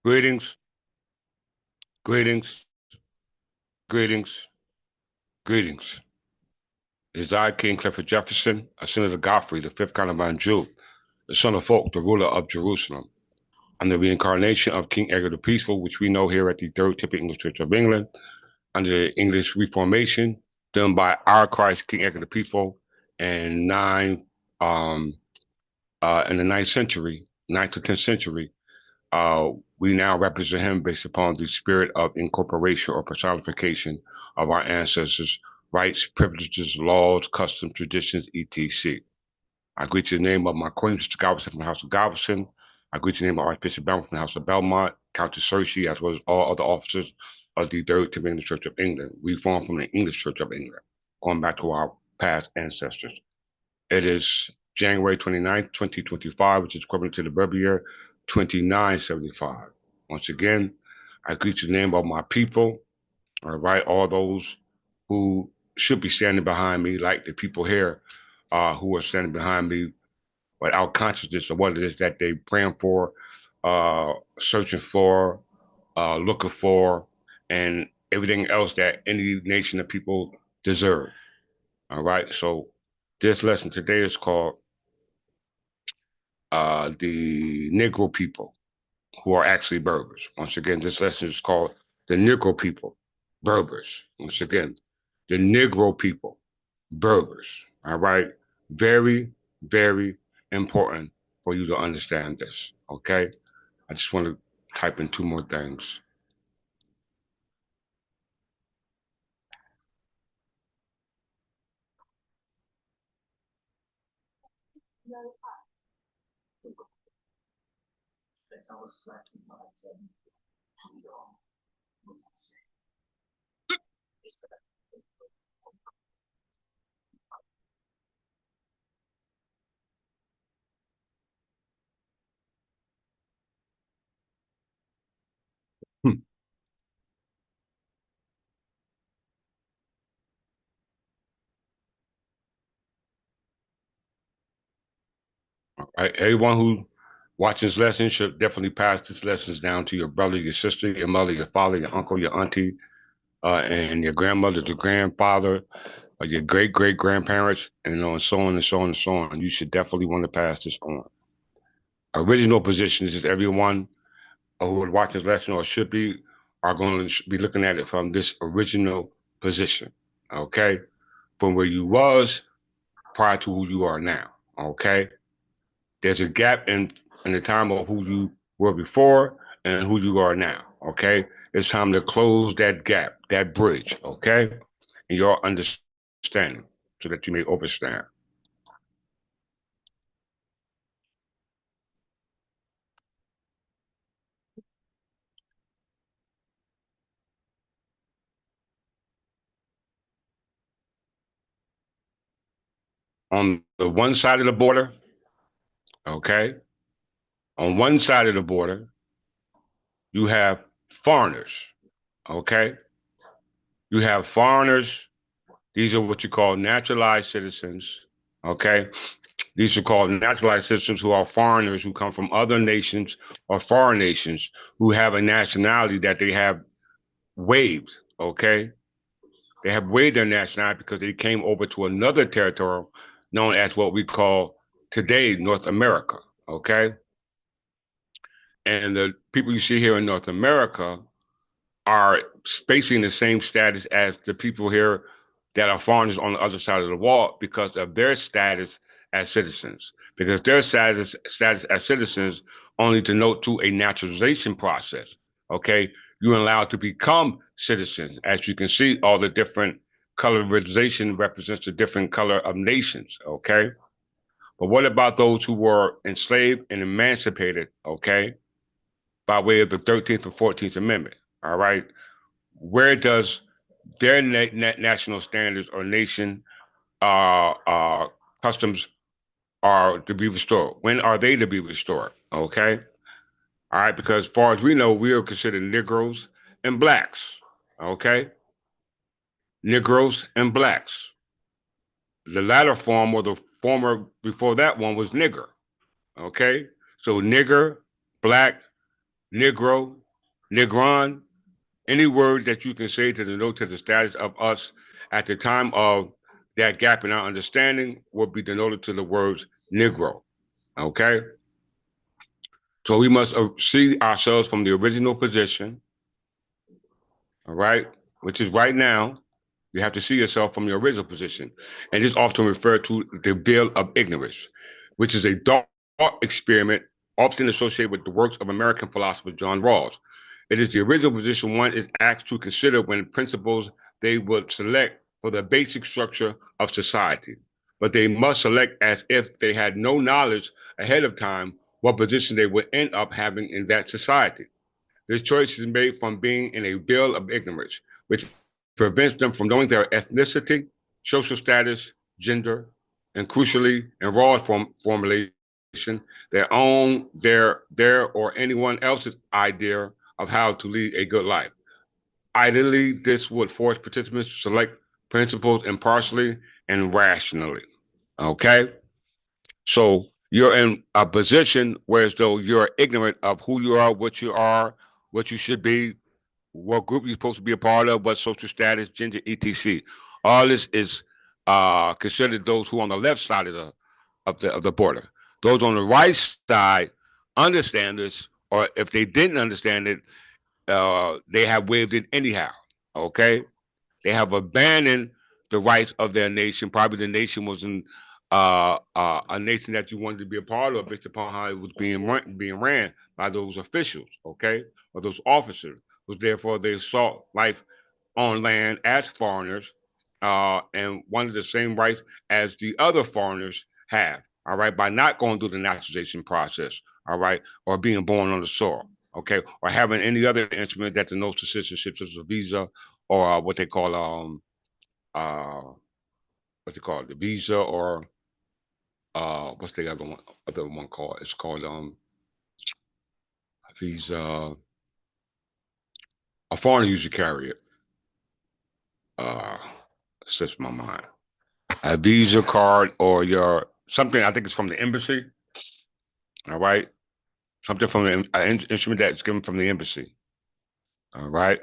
Greetings, greetings, greetings, greetings. It is I, King Clifford Jefferson, a son of Godfrey, the fifth kind of man Jew, the son of Folk, the ruler of Jerusalem. I'm the reincarnation of King Edgar the Peaceful, which we know here at the Third Typical English Church of England, under the English Reformation, done by our Christ, King Edgar the Peaceful, and in the ninth century, ninth to 10th century. We now represent him based upon the spirit of incorporation or personification of our ancestors' rights, privileges, laws, customs, traditions, etc. I greet you in the name of my Queen, Sister Galveston from the House of Galveston. I greet you in the name of Archbishop Belmont from the House of Belmont, Countess Cersei, as well as all other officers of the Third Timothy English Church of England. We formed from the English Church of England, going back to our past ancestors. It is January 29th, 2025, which is equivalent to the Berber year 2975. Once again, I greet you in the name of my people, all right, all those who should be standing behind me, like the people here who are standing behind me without consciousness of what it is that they praying for, searching for, looking for, and everything else that any nation of people deserve. All right, so this lesson today is called the Negro people, who are actually Berbers. Once again, this lesson is called the Negro people, Berbers. Once again, the Negro people, Berbers. All right, very, very important for you to understand this. Okay, I just want to type in two more things. Hmm. All right, everyone who watches this lesson should definitely pass this lessons down to your brother, your sister, your mother, your father, your uncle, your auntie, and your grandmother, your grandfather, or your great great grandparents, and so on and so on and so on. You should definitely want to pass this on. Original positions is everyone who would watch this lesson or should be are going to be looking at it from this original position. Okay, from where you was prior to who you are now. Okay, there's a gap in the time of who you were before and who you are now. Okay, it's time to close that gap, that bridge. Okay, in your understanding, so that you may overstand. On the one side of the border, okay, on one side of the border, you have foreigners, okay? You have foreigners. These are what you call naturalized citizens, okay? These are called naturalized citizens who are foreigners who come from other nations or foreign nations who have a nationality that they have waived, okay? They have waived their nationality because they came over to another territory known as what we call today North America, okay? And the people you see here in North America are facing the same status as the people here that are foreigners on the other side of the wall because of their status as citizens. Because their status as citizens only denote to a naturalization process. Okay, you're allowed to become citizens. As you can see, all the different colorization represents the different color of nations. Okay, but what about those who were enslaved and emancipated? Okay, by way of the 13th or 14th Amendment. All right, where does their national standards or nation customs are to be restored? When are they to be restored? Okay, all right, because as far as we know, we are considered Negroes and blacks. Okay, Negroes and blacks. The latter form or the former before that one was nigger. Okay, so nigger, black, Negro, Negron, any word that you can say to denote to the status of us at the time of that gap in our understanding will be denoted to the words Negro. Okay? So we must see ourselves from the original position, all right, which is right now. You have to see yourself from your original position. And this is often referred to the veil of ignorance, which is a thought experiment often associated with the works of American philosopher John Rawls. It is the original position one is asked to consider when principles they would select for the basic structure of society. But they must select as if they had no knowledge ahead of time what position they would end up having in that society. This choice is made from being in a veil of ignorance, which prevents them from knowing their ethnicity, social status, gender, and crucially, in raw formulation, their or anyone else's idea of how to lead a good life. Ideally, this would force participants to select principles impartially and rationally. Okay? So you're in a position where as though you're ignorant of who you are, what you should be, what group you're supposed to be a part of, what social status, gender, etc. All this is considered those who are on the left side of the border. Those on the right side understand this, or if they didn't understand it, they have waived it anyhow. Okay, they have abandoned the rights of their nation. Probably the nation was in a nation that you wanted to be a part of based upon how it was being ran by those officials, okay, or those officers. Was therefore they sought life on land as foreigners and wanted the same rights as the other foreigners have. All right, by not going through the naturalization process. All right, or being born on the soil. Okay, or having any other instrument that denotes the citizenship, such as a visa or what they call uh the visa or what's the other one called? It's called visa. A foreigner usually carry it. Uh, slips my mind. A visa card or your something. I think it's from the embassy. All right, something from an instrument that's given from the embassy. All right,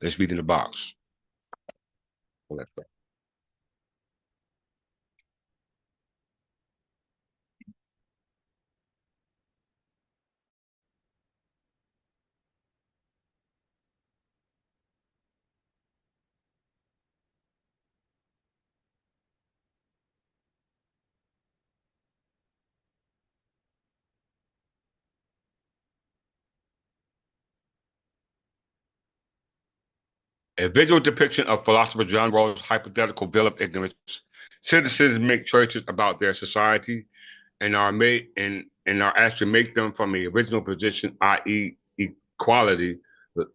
let's read in the box. A visual depiction of philosopher John Rawls' hypothetical veil of ignorance. Citizens make choices about their society and are asked to make them from the original position, i.e., equality,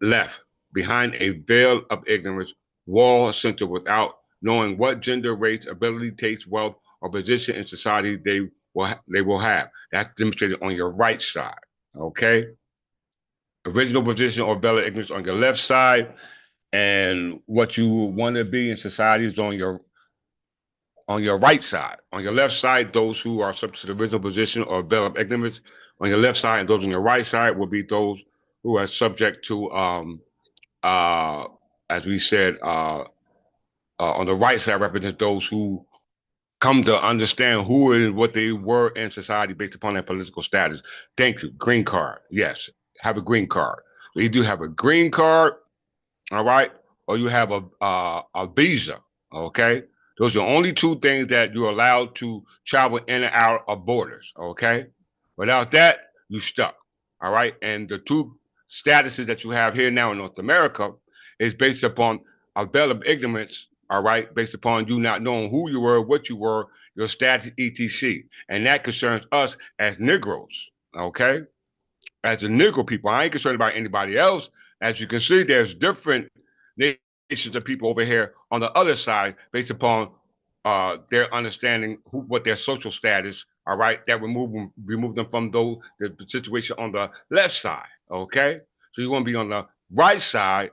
left behind a veil of ignorance, wall center without knowing what gender, race, ability, taste, wealth, or position in society they will have. That's demonstrated on your right side. Okay, original position or veil of ignorance on your left side, and what you want to be in society is on your right side. On your left side, those who are subject to the original position or veil of ignorance. On your left side, and those on your right side will be those who are subject to, uh, as we said, on the right side represents those who come to understand who and what they were in society based upon their political status. Thank you. Green card. Yes, have a green card. So you do have a green card, all right, or you have a visa, okay. Those are the only two things that you're allowed to travel in and out of borders, okay. Without that, you stuck, all right. And the two statuses that you have here now in North America is based upon a veil of ignorance, all right, based upon you not knowing who you were, what you were, your status, etc. And that concerns us as Negroes, okay, as the Negro people. I ain't concerned about anybody else. As you can see, there's different nations of people over here on the other side based upon their understanding what their social status. All right, that remove them from the situation on the left side. Okay, so you want to be on the right side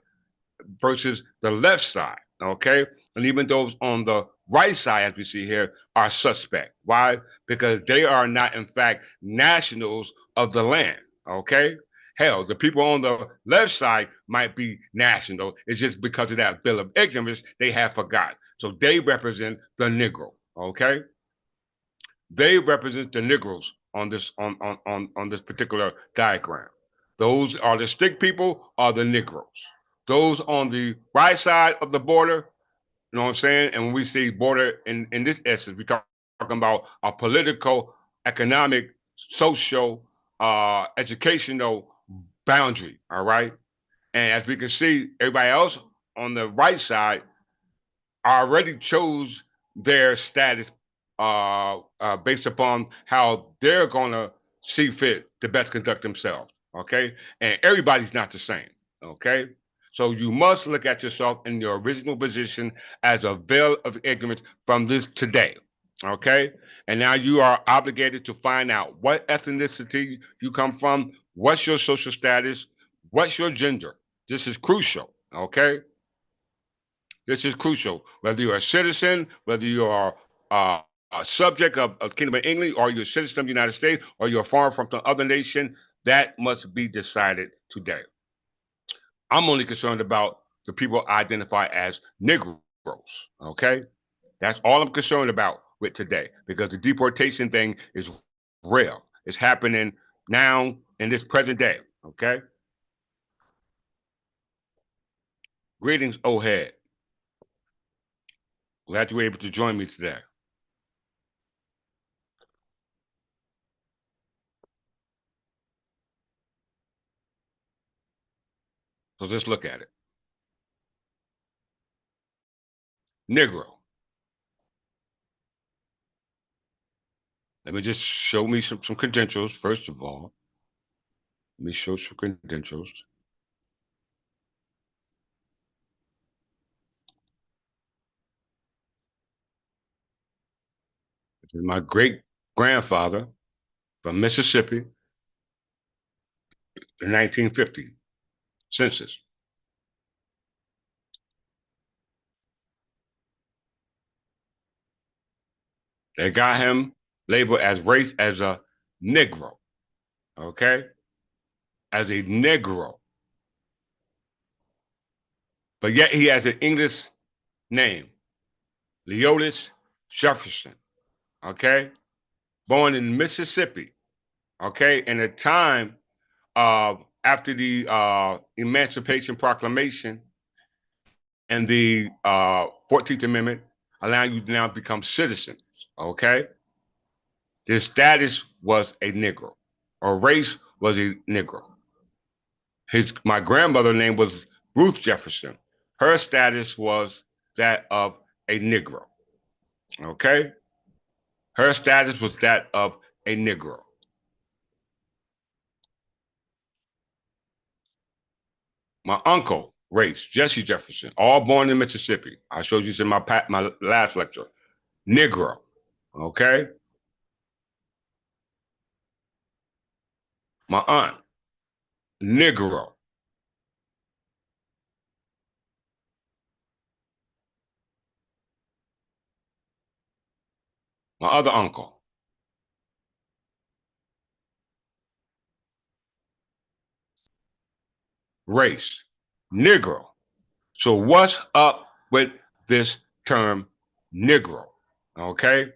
versus the left side. Okay, and even those on the right side, as we see here, are suspect. Why? Because they are not, in fact, nationals of the land. Okay? Hell, the people on the left side might be national. It's just because of that bill of ignorance they have forgot. So they represent the Negro. Okay? They represent the Negroes on this particular diagram. Those are the stick people, are the Negroes. Those on the right side of the border, you know what I'm saying? And when we say border in this essence, we're talking about a political, economic, social, educational boundary. All right. And as we can see, everybody else on the right side already chose their status based upon how they're going to see fit to best conduct themselves. Okay. And everybody's not the same. Okay. So you must look at yourself in your original position as a veil of ignorance from this today. Okay. And now you are obligated to find out what ethnicity you come from, what's your social status, what's your gender. This is crucial. Okay. This is crucial. Whether you're a citizen, whether you are a subject of Kingdom of England, or you're a citizen of the United States, or you're foreign from some other nation, that must be decided today. I'm only concerned about the people identified as Negroes. Okay, that's all I'm concerned about with today, because the deportation thing is real. It's happening now in this present day. Okay. Greetings, O head. Glad you were able to join me today. So let's look at it. Negro. Let me just show me some credentials, first of all. Let me show some credentials. This is my great grandfather from Mississippi, the 1950 census. They got him labeled as race as a Negro, okay? As a Negro. But yet he has an English name, Leotis Jefferson, okay? Born in Mississippi, okay? In a time after the Emancipation Proclamation and the 14th Amendment, allowing you to now become citizens, okay? His status was a Negro, or race was a Negro. My grandmother's name was Ruth Jefferson. Her status was that of a Negro, okay? Her status was that of a Negro. My uncle, race, Jesse Jefferson, all born in Mississippi. I showed you this in my last lecture. Negro, okay? My aunt, Negro. My other uncle, race, Negro. So what's up with this term Negro? Okay?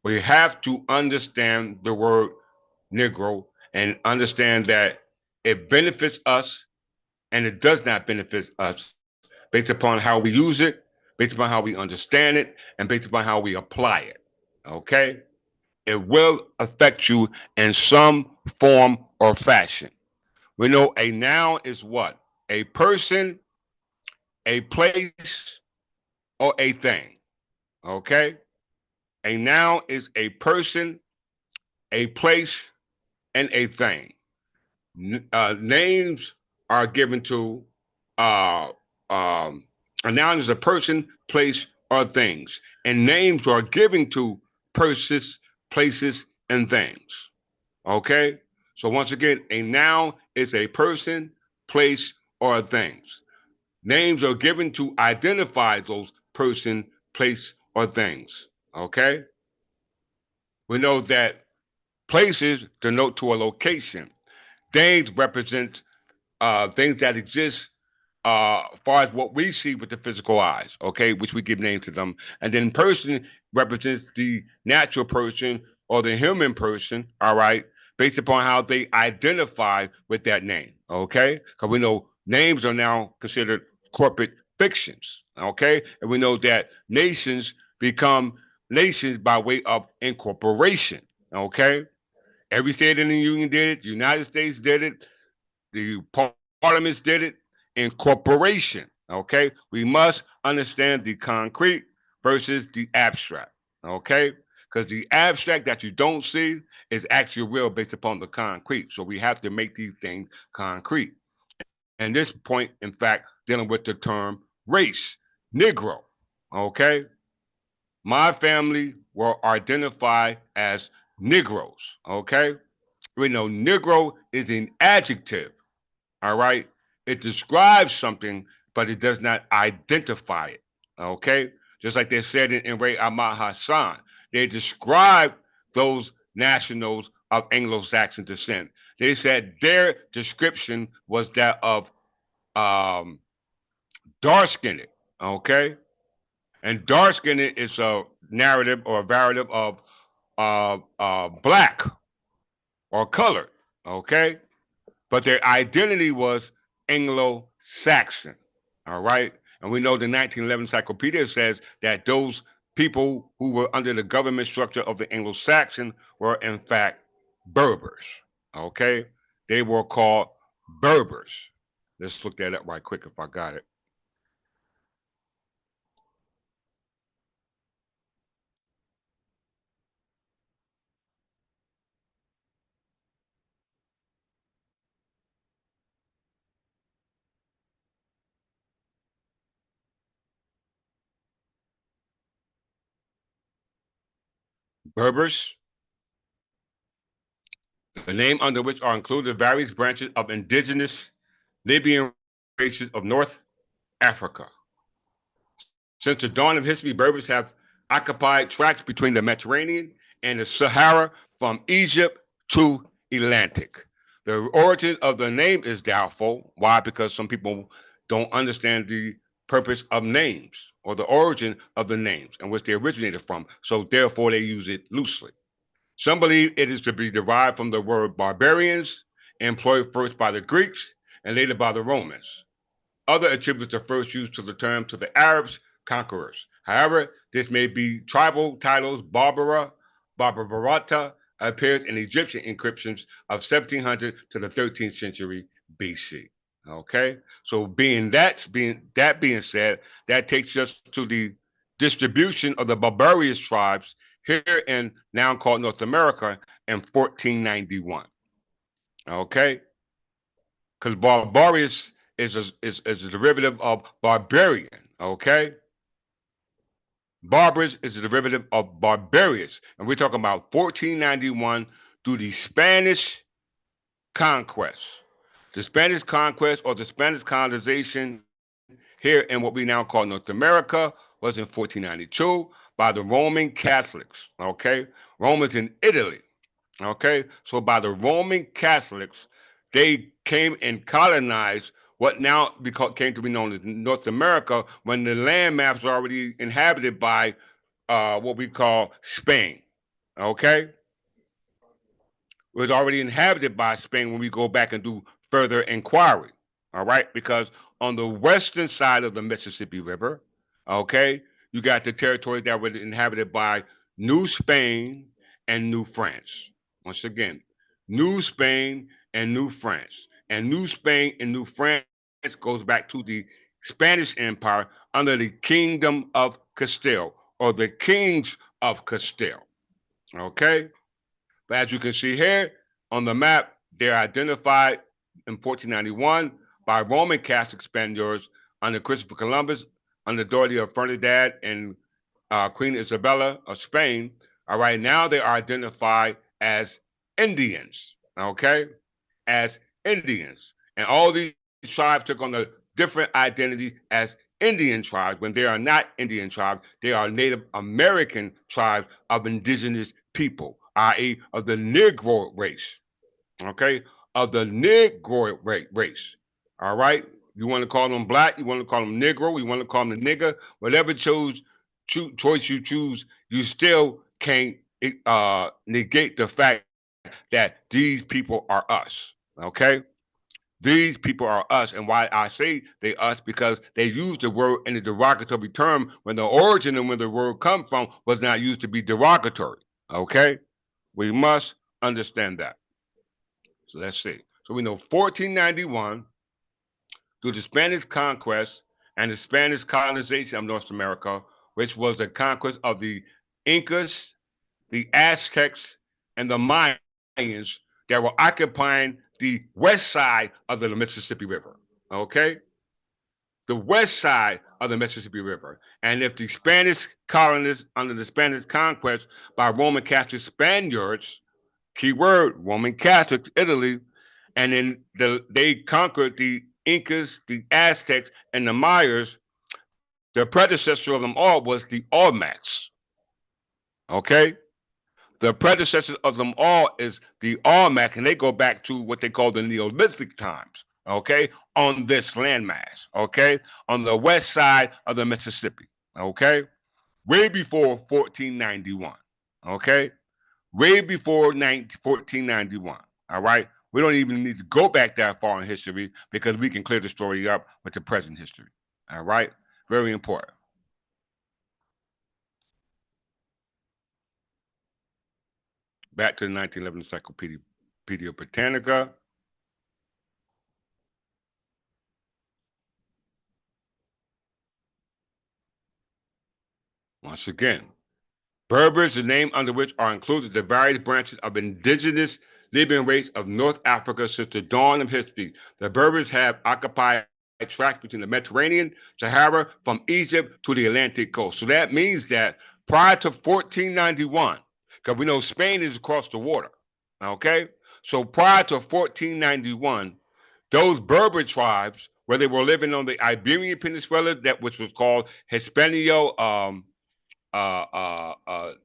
We have to understand the word Negro and understand that it benefits us and it does not benefit us based upon how we use it, based upon how we understand it, and based upon how we apply it. Okay? It will affect you in some form or fashion. We know a noun is what? A person, a place, or a thing. Okay? A noun is a person, a place, and a thing. Names are given to uh, um, a noun is a person, place, or things, and names are given to persons, places, and things. Okay, so once again, a noun is a person, place, or things. Names are given to identify those person, place, or things. Okay, we know that places denote to a location. Names represent things that exist as far as what we see with the physical eyes, okay, which we give names to them. And then person represents the natural person or the human person, all right, based upon how they identify with that name, okay? Because we know names are now considered corporate fictions, okay? And we know that nations become nations by way of incorporation, okay? Every state in the Union did it, the United States did it, the parliaments did it, incorporation. Okay, we must understand the concrete versus the abstract. Okay, because the abstract that you don't see is actually real based upon the concrete. So we have to make these things concrete. And this point, in fact, dealing with the term race, Negro. Okay, my family were identified as Negroes. Okay, we know Negro is an adjective, all right? It describes something, but it does not identify it. Okay? Just like they said in Ray Ahmad Hassan, they describe those nationals of Anglo-Saxon descent. They said their description was that of um, dark-skinned. Okay? And dark-skinned is a narrative or a variative of black or colored. Okay? But their identity was Anglo-Saxon. All right, and we know the 1911 encyclopedia says that those people who were under the government structure of the Anglo-Saxon were in fact Berbers. Okay, they were called Berbers. Let's look that up right quick if I got it. Berbers, the name under which are included various branches of indigenous Libyan races of North Africa. Since the dawn of history, Berbers have occupied tracts between the Mediterranean and the Sahara from Egypt to Atlantic. The origin of the name is doubtful. Why? Because some people don't understand the purpose of names or the origin of the names and which they originated from. So therefore they use it loosely. Some believe it is to be derived from the word barbarians, employed first by the Greeks and later by the Romans. Other attribute the first use to the term to the Arabs, conquerors. However, this may be tribal titles. Barbarata appears in Egyptian inscriptions of 1700 to the 13th century BC. Okay, so being said, that takes us to the distribution of the barbarous tribes here in now called North America in 1491. Okay, because barbarous is a derivative of barbarian. Okay, barbarous is a derivative of barbarious, and we're talking about 1491 through the Spanish conquest. The Spanish conquest or the Spanish colonization here in what we now call North America was in 1492 by the Roman Catholics. Okay, Romans in Italy. Okay, so by the Roman Catholics, they came and colonized what now came to be known as North America when the land maps were already inhabited by what we call Spain. Okay, was already inhabited by Spain when we go back and do further inquiry. All right, because on the western side of the Mississippi River, okay, you got the territories that were inhabited by New Spain and New France. Once again, New Spain and New France. And New Spain and New France goes back to the Spanish Empire under the Kingdom of Castile or the Kings of Castile. Okay? But as you can see here on the map, they're identified in 1491 by Roman Catholic Spaniards under Christopher Columbus, under the authority of Ferdinand and Queen Isabella of Spain. All right, now they are identified as Indians, okay, as Indians. And all these tribes took on a different identity as Indian tribes when they are not Indian tribes. They are Native American tribes of indigenous people, i.e., of the Negro race. Okay, of the Negro race. All right? You want to call them black, you want to call them Negro, you want to call them the nigger, whatever choice you choose, you still can't negate the fact that these people are us. Okay? These people are us. And why I say they us, because they use the word in a derogatory term when the origin and where the word come from was not used to be derogatory. Okay? We must understand that. So let's see. So we know 1491, through the Spanish conquest and the Spanish colonization of North America, which was the conquest of the Incas, the Aztecs, and the Mayans that were occupying the west side of the Mississippi River. Okay? The west side of the Mississippi River. And if the Spanish colonists under the Spanish conquest by Roman Catholic Spaniards, keyword Roman Catholics, Italy, and then they conquered the Incas, the Aztecs, and the Mayas. The predecessor of them all was the Olmecs. Okay? The predecessor of them all is the Olmec, and they go back to what they call the Neolithic times, okay, on this landmass, okay, on the west side of the Mississippi, okay, way before 1491, okay, way before 1491, all right. We don't even need to go back that far in history because we can clear the story up with the present history, all right. Very important. Back to the 1911 Encyclopedia Britannica. Once again, Berbers, the name under which are included the various branches of indigenous living race of North Africa since the dawn of history. The Berbers have occupied tracts between the Mediterranean, Sahara, from Egypt to the Atlantic coast. So that means that prior to 1491, because we know Spain is across the water, okay? So prior to 1491, those Berber tribes, where they were living on the Iberian Peninsula, that which was called Hispanio,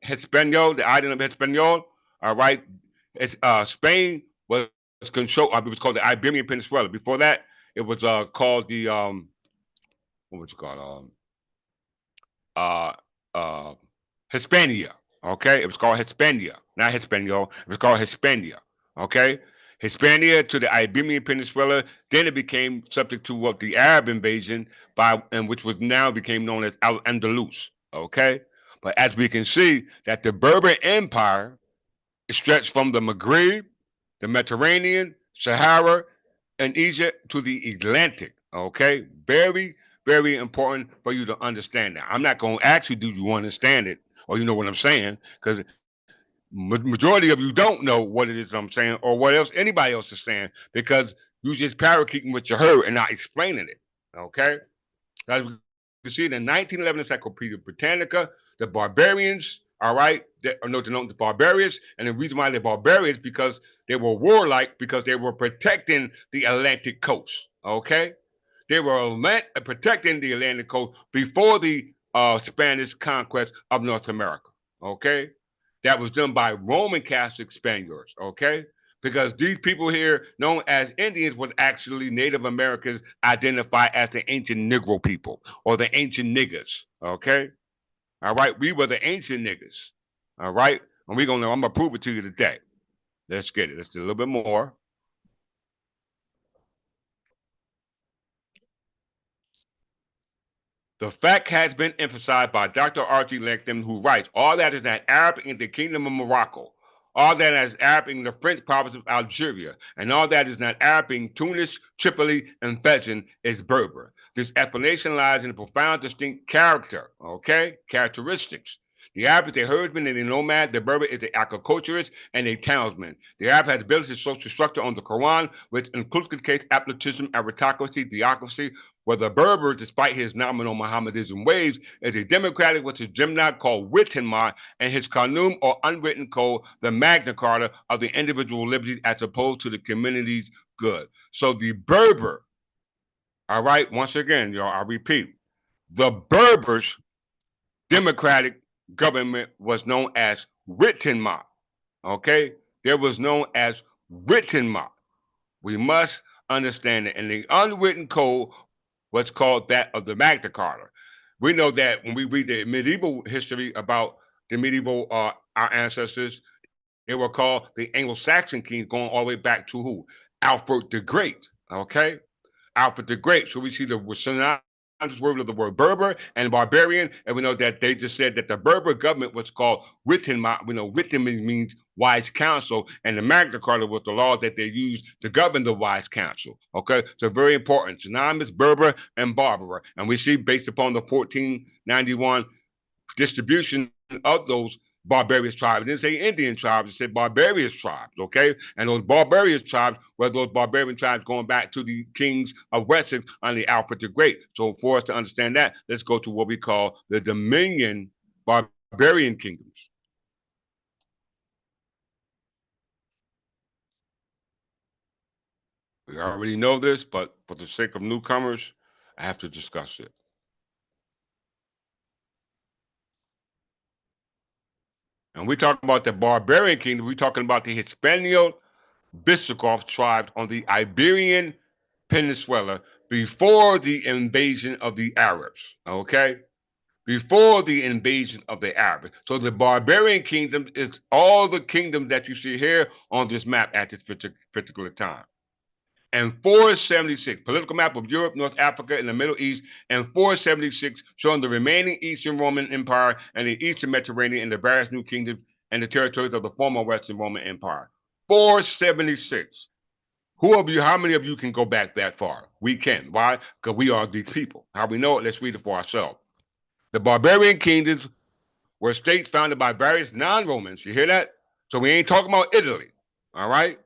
Hispaniola, the island of Hispaniola. All right, it's Spain was controlled. It was called the Iberian Peninsula. Before that, it was called the what was it called? Uh, uh, Hispania. Okay, it was called Hispania, not Hispaniola. It was called Hispania. Okay, Hispania to the Iberian Peninsula. Then it became subject to what the Arab invasion by, and which was now became known as Al Andalus. Okay, but as we can see, that the Berber Empire stretched from the Maghreb, the Mediterranean, Sahara, and Egypt to the Atlantic. Okay, very important for you to understand that. I'm not going to ask you, do you understand it, or you know what I'm saying, because majority of you don't know what it is I'm saying or what else anybody else is saying because you just parakeeting what you heard and not explaining it. Okay? As we can see in the 1911 Encyclopedia Britannica, the barbarians, all right, the barbarians, and the reason why they're barbarians because they were warlike because they were protecting the Atlantic coast. Okay? They were protecting the Atlantic coast before the Spanish conquest of North America. Okay? That was done by Roman Catholic Spaniards. Okay? Because these people here, known as Indians, was actually Native Americans identified as the ancient Negro people or the ancient niggers. Okay? All right? We were the ancient niggers. All right? And I'm gonna prove it to you today. Let's get it. Let's do a little bit more. The fact has been emphasized by Dr. R.G. Langton, who writes, all that is not Arab in the kingdom of Morocco, all that is Arab in the French province of Algeria, and all that is not Arab in Tunis, Tripoli, and Fezzan is Berber. This explanation lies in a profound distinct characteristics. The Arab is a herdsman and a nomad. The Berber is an agriculturist and a townsman. The Arab has built his social structure on the Quran, which inculcates absolutism, aristocracy, theocracy, where the Berber, despite his nominal Mohammedanism ways, is a democratic with his Jimnat called Wittenmar and his Qanun or unwritten code, the Magna Carta of the individual liberties as opposed to the community's good. So the Berber, all right, once again, y'all, I repeat, the Berbers' democratic government was known as Wittenmar, okay? There was known as Wittenmar. We must understand it. And the unwritten code, what's called that of the Magna Carta. We know that when we read the medieval history about the medieval our ancestors, they were called the Anglo-Saxon kings, going all the way back to who? Alfred the Great. Okay, Alfred the Great. So we see the synonymous word of the word Berber and barbarian, and we know that they just said that the Berber government was called written. We know written means wise counsel, and the Magna Carta was the law that they used to govern the wise counsel. Okay, so very important. Synonymous Berber and Barbara, and we see based upon the 1491 distribution of those barbarous tribes. It didn't say Indian tribes, it said barbarous tribes, okay? And those barbarous tribes were those barbarian tribes going back to the kings of Wessex under Alfred the Great. So for us to understand that, let's go to what we call the Dominion barbarian kingdoms. We already know this, but for the sake of newcomers, I have to discuss it. And we talk about the barbarian kingdom, we're talking about the Hispanic Visigoth tribes on the Iberian Peninsula before the invasion of the Arabs. Okay? Before the invasion of the Arabs. So the barbarian kingdom is all the kingdoms that you see here on this map at this particular time. And 476, political map of Europe, North Africa, and the Middle East, and 476 showing the remaining Eastern Roman Empire and the Eastern Mediterranean and the various new kingdoms and the territories of the former Western Roman Empire. 476. Who of you, how many of you can go back that far? We can. Why? Because we are these people. How we know it? Let's read it for ourselves. The barbarian kingdoms were states founded by various non-Romans. You hear that? So we ain't talking about Italy. All right?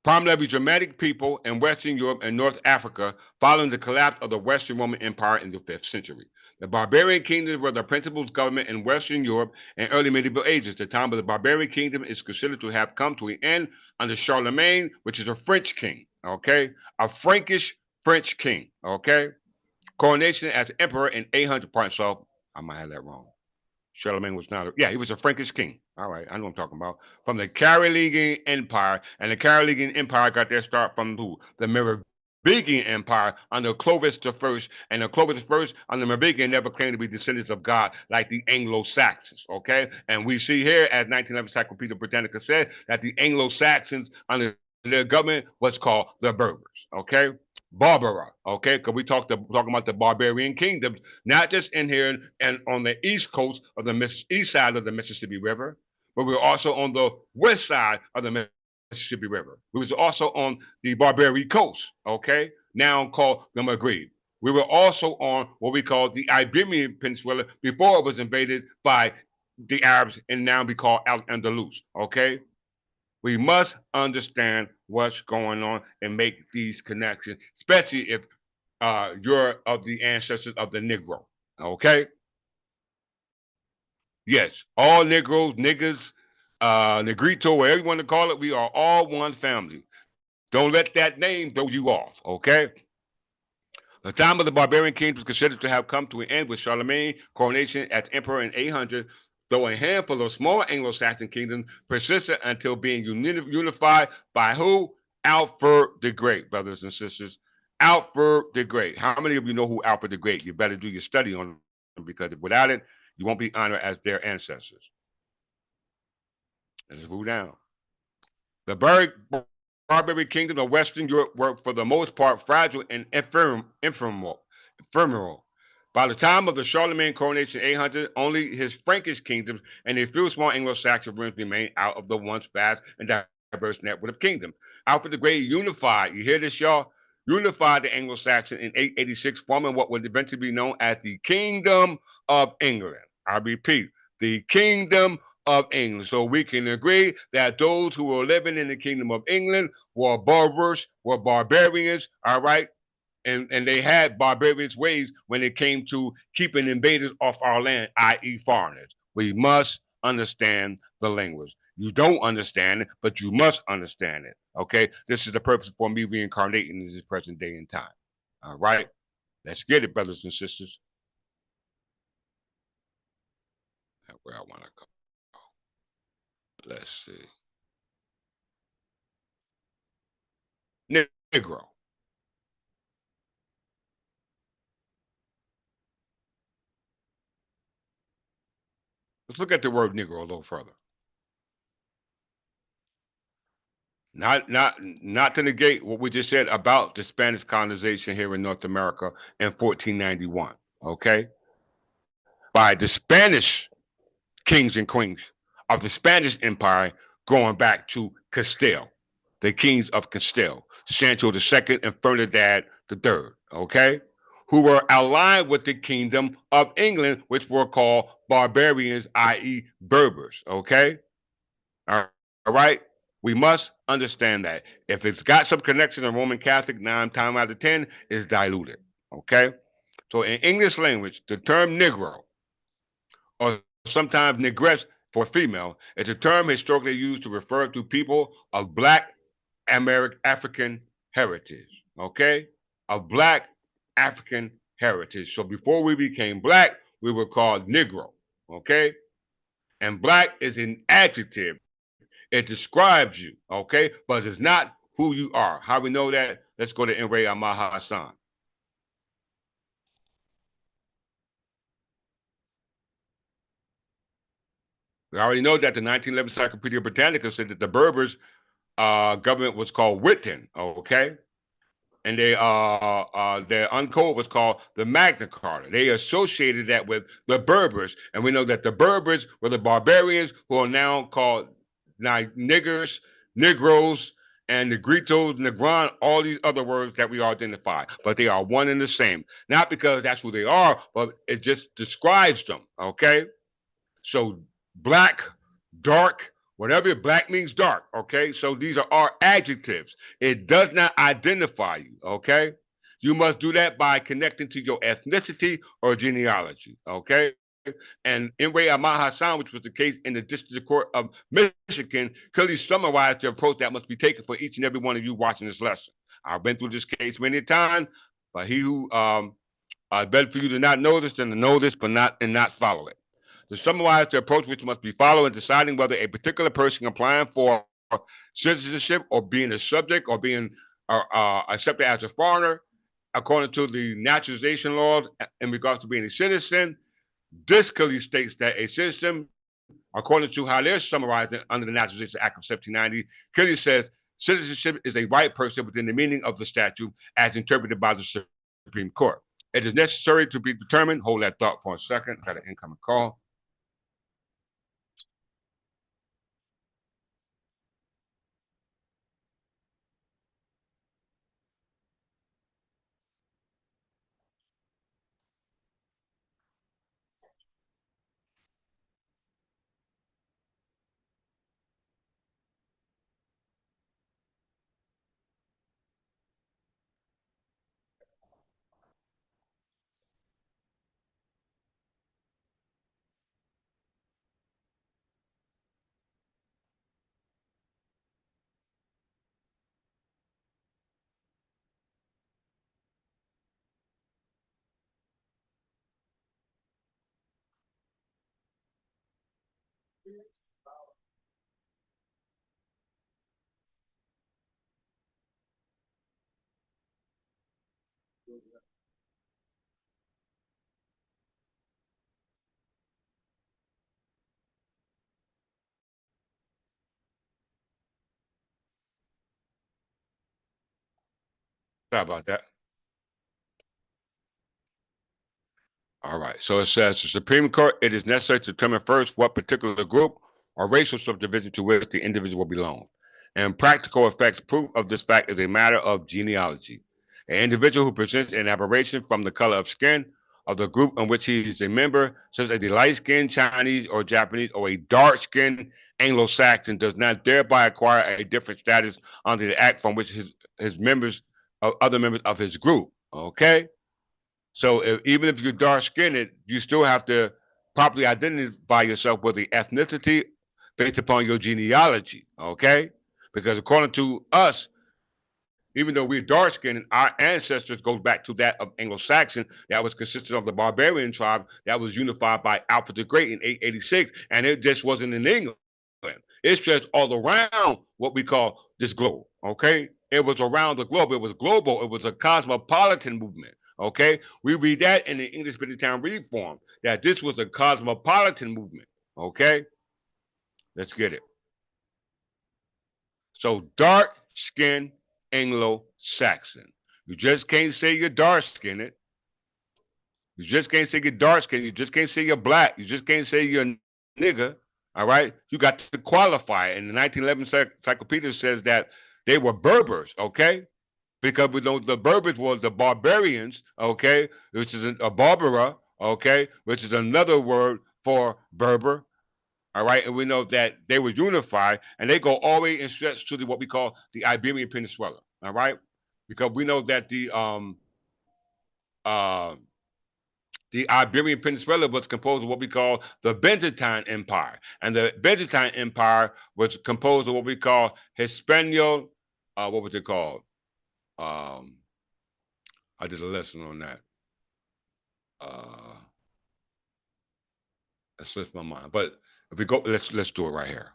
Primarily Germanic people in Western Europe and North Africa following the collapse of the Western Roman Empire in the 5th century. The barbarian kingdoms were the principal government in Western Europe and early medieval ages. The time of the barbarian kingdom is considered to have come to an end under Charlemagne, which is a French king, okay? A Frankish French king, okay? Coronation as emperor in 800 parts. So I might have that wrong. Charlemagne was not, he was a Frankish king. All right, I know what I'm talking about. From the Carolingian Empire, and the Carolingian Empire got their start from who? The Merovingian Empire under Clovis the First, and the Clovis the First under the Merovingian never claimed to be descendants of God like the Anglo-Saxons. Okay, and we see here, as 1911 Encyclopedia Britannica said, that the Anglo-Saxons under their government was called the Berbers. Okay, Barbara, okay, because we talking about the barbarian kingdoms, not just in here and on the east coast of the east side of the Mississippi River, but we were also on the west side of the Mississippi River. We was also on the Barbary Coast, okay, now called the Maghreb. We were also on what we call the Iberian Peninsula before it was invaded by the Arabs and now be called Al-Andalus, okay? We must understand what's going on and make these connections, especially if you're of the ancestors of the Negro. Okay? Yes, all Negroes, niggas, Negrito, whatever you want to call it, we are all one family. Don't let that name throw you off. Okay? The time of the barbarian kings was considered to have come to an end with Charlemagne's coronation as emperor in 800, though a handful of smaller Anglo-Saxon kingdoms persisted until being unified by who? Alfred the Great, brothers and sisters. Alfred the Great. How many of you know who Alfred the Great? You better do your study on him because without it, you won't be honored as their ancestors. Let's move down. The barbarian kingdoms of Western Europe were for the most part fragile and ephemeral. By the time of the Charlemagne coronation in 800, only his Frankish kingdoms and a few small Anglo-Saxon realms remained out of the once vast and diverse network of kingdoms. Alfred the Great unified, you hear this, y'all? Unified the Anglo-Saxon in 886, forming what would eventually be known as the Kingdom of England. I repeat, the Kingdom of England. So we can agree that those who were living in the Kingdom of England were Berbers, were barbarians, all right? And they had barbarian ways when it came to keeping invaders off our land, i.e., foreigners. We must understand the language. You don't understand it, but you must understand it. Okay? This is the purpose for me reincarnating in this present day and time. All right? Let's get it, brothers and sisters. Where I want to go. Let's see. Negro. Let's look at the word Negro a little further. Not to negate what we just said about the Spanish colonization here in North America in 1491. Okay, by the Spanish kings and queens of the Spanish Empire, going back to Castile, the kings of Castile, Sancho II and Ferdinand III. Okay, who were allied with the kingdom of England, which were called barbarians, i.e., Berbers. Okay, all right. We must understand that if it's got some connection to Roman Catholic, 9 times out of 10 is diluted. Okay. So in English language, the term Negro, or sometimes Negress for female, is a term historically used to refer to people of Black African heritage. Okay. Of Black African heritage. So before we became Black, we were called Negro. Okay. And Black is an adjective. It describes you, okay? But it's not who you are. How we know that? Let's go to Enray Amaha Hassan. We already know that the 1911 Encyclopedia Britannica said that the Berbers government was called Witten, okay? And their uncode was called the Magna Carta. They associated that with the Berbers, and we know that the Berbers were the barbarians who are now called niggers, Negroes, and Negritos, Negron, all these other words that we identify, but they are one and the same. Not because that's who they are, but it just describes them. Okay, so black, dark, whatever black means dark. Okay, so these are our adjectives. It does not identify you. Okay, you must do that by connecting to your ethnicity or genealogy. Okay. And Enray Ahmad Hassan, which was the case in the District Court of Michigan, clearly summarized the approach that must be taken for each and every one of you watching this lesson. I've been through this case many times, but he who better for you to not know this than to know this, but not follow it. To summarize the approach which must be followed in deciding whether a particular person applying for citizenship or being a subject or being accepted as a foreigner, according to the naturalization laws in regards to being a citizen, this clearly states that a citizen, according to how they're summarizing under the Naturalization Act of 1790, clearly says citizenship is a right person within the meaning of the statute as interpreted by the Supreme Court. It is necessary to be determined. Hold that thought for a second. Got an incoming call. Sorry about that. All right. So it says the Supreme Court, it is necessary to determine first what particular group or racial subdivision to which the individual belongs. And practical effects, proof of this fact is a matter of genealogy. An individual who presents an aberration from the color of skin of the group in which he is a member, such as a light-skinned Chinese or Japanese or a dark-skinned Anglo-Saxon, does not thereby acquire a different status under the act from which his members, other members of his group. Okay. So even if you're dark skinned, you still have to properly identify yourself with the ethnicity based upon your genealogy, okay? Because according to us, even though we're dark skinned, our ancestors goes back to that of Anglo-Saxon that was consisted of the barbarian tribe that was unified by Alfred the Great in 886, and it just wasn't in England. It's just all around what we call this globe, okay? It was around the globe. It was global. It was a cosmopolitan movement. Okay, we read that in the English Town Read form that this was a cosmopolitan movement. Okay, let's get it. So dark skin Anglo-Saxon. You just can't say you're dark skinned. You just can't say you're dark skinned. You just can't say you're black. You just can't say you're a nigga. All right, you got to qualify. And the 1911 encyclopedia says that they were Berbers. Okay, because we know the Berbers was the barbarians, okay, which is a Barbara, okay, which is another word for Berber, all right, and we know that they were unified, and they go all the way and stretch to what we call the Iberian Peninsula, all right, because we know that uh, the Iberian Peninsula was composed of what we call the Byzantine Empire, and the Byzantine Empire was composed of what we call Hispano, what was it called? Um, I did a lesson on that. Uh, that slips my mind. But if we go, let's do it right here.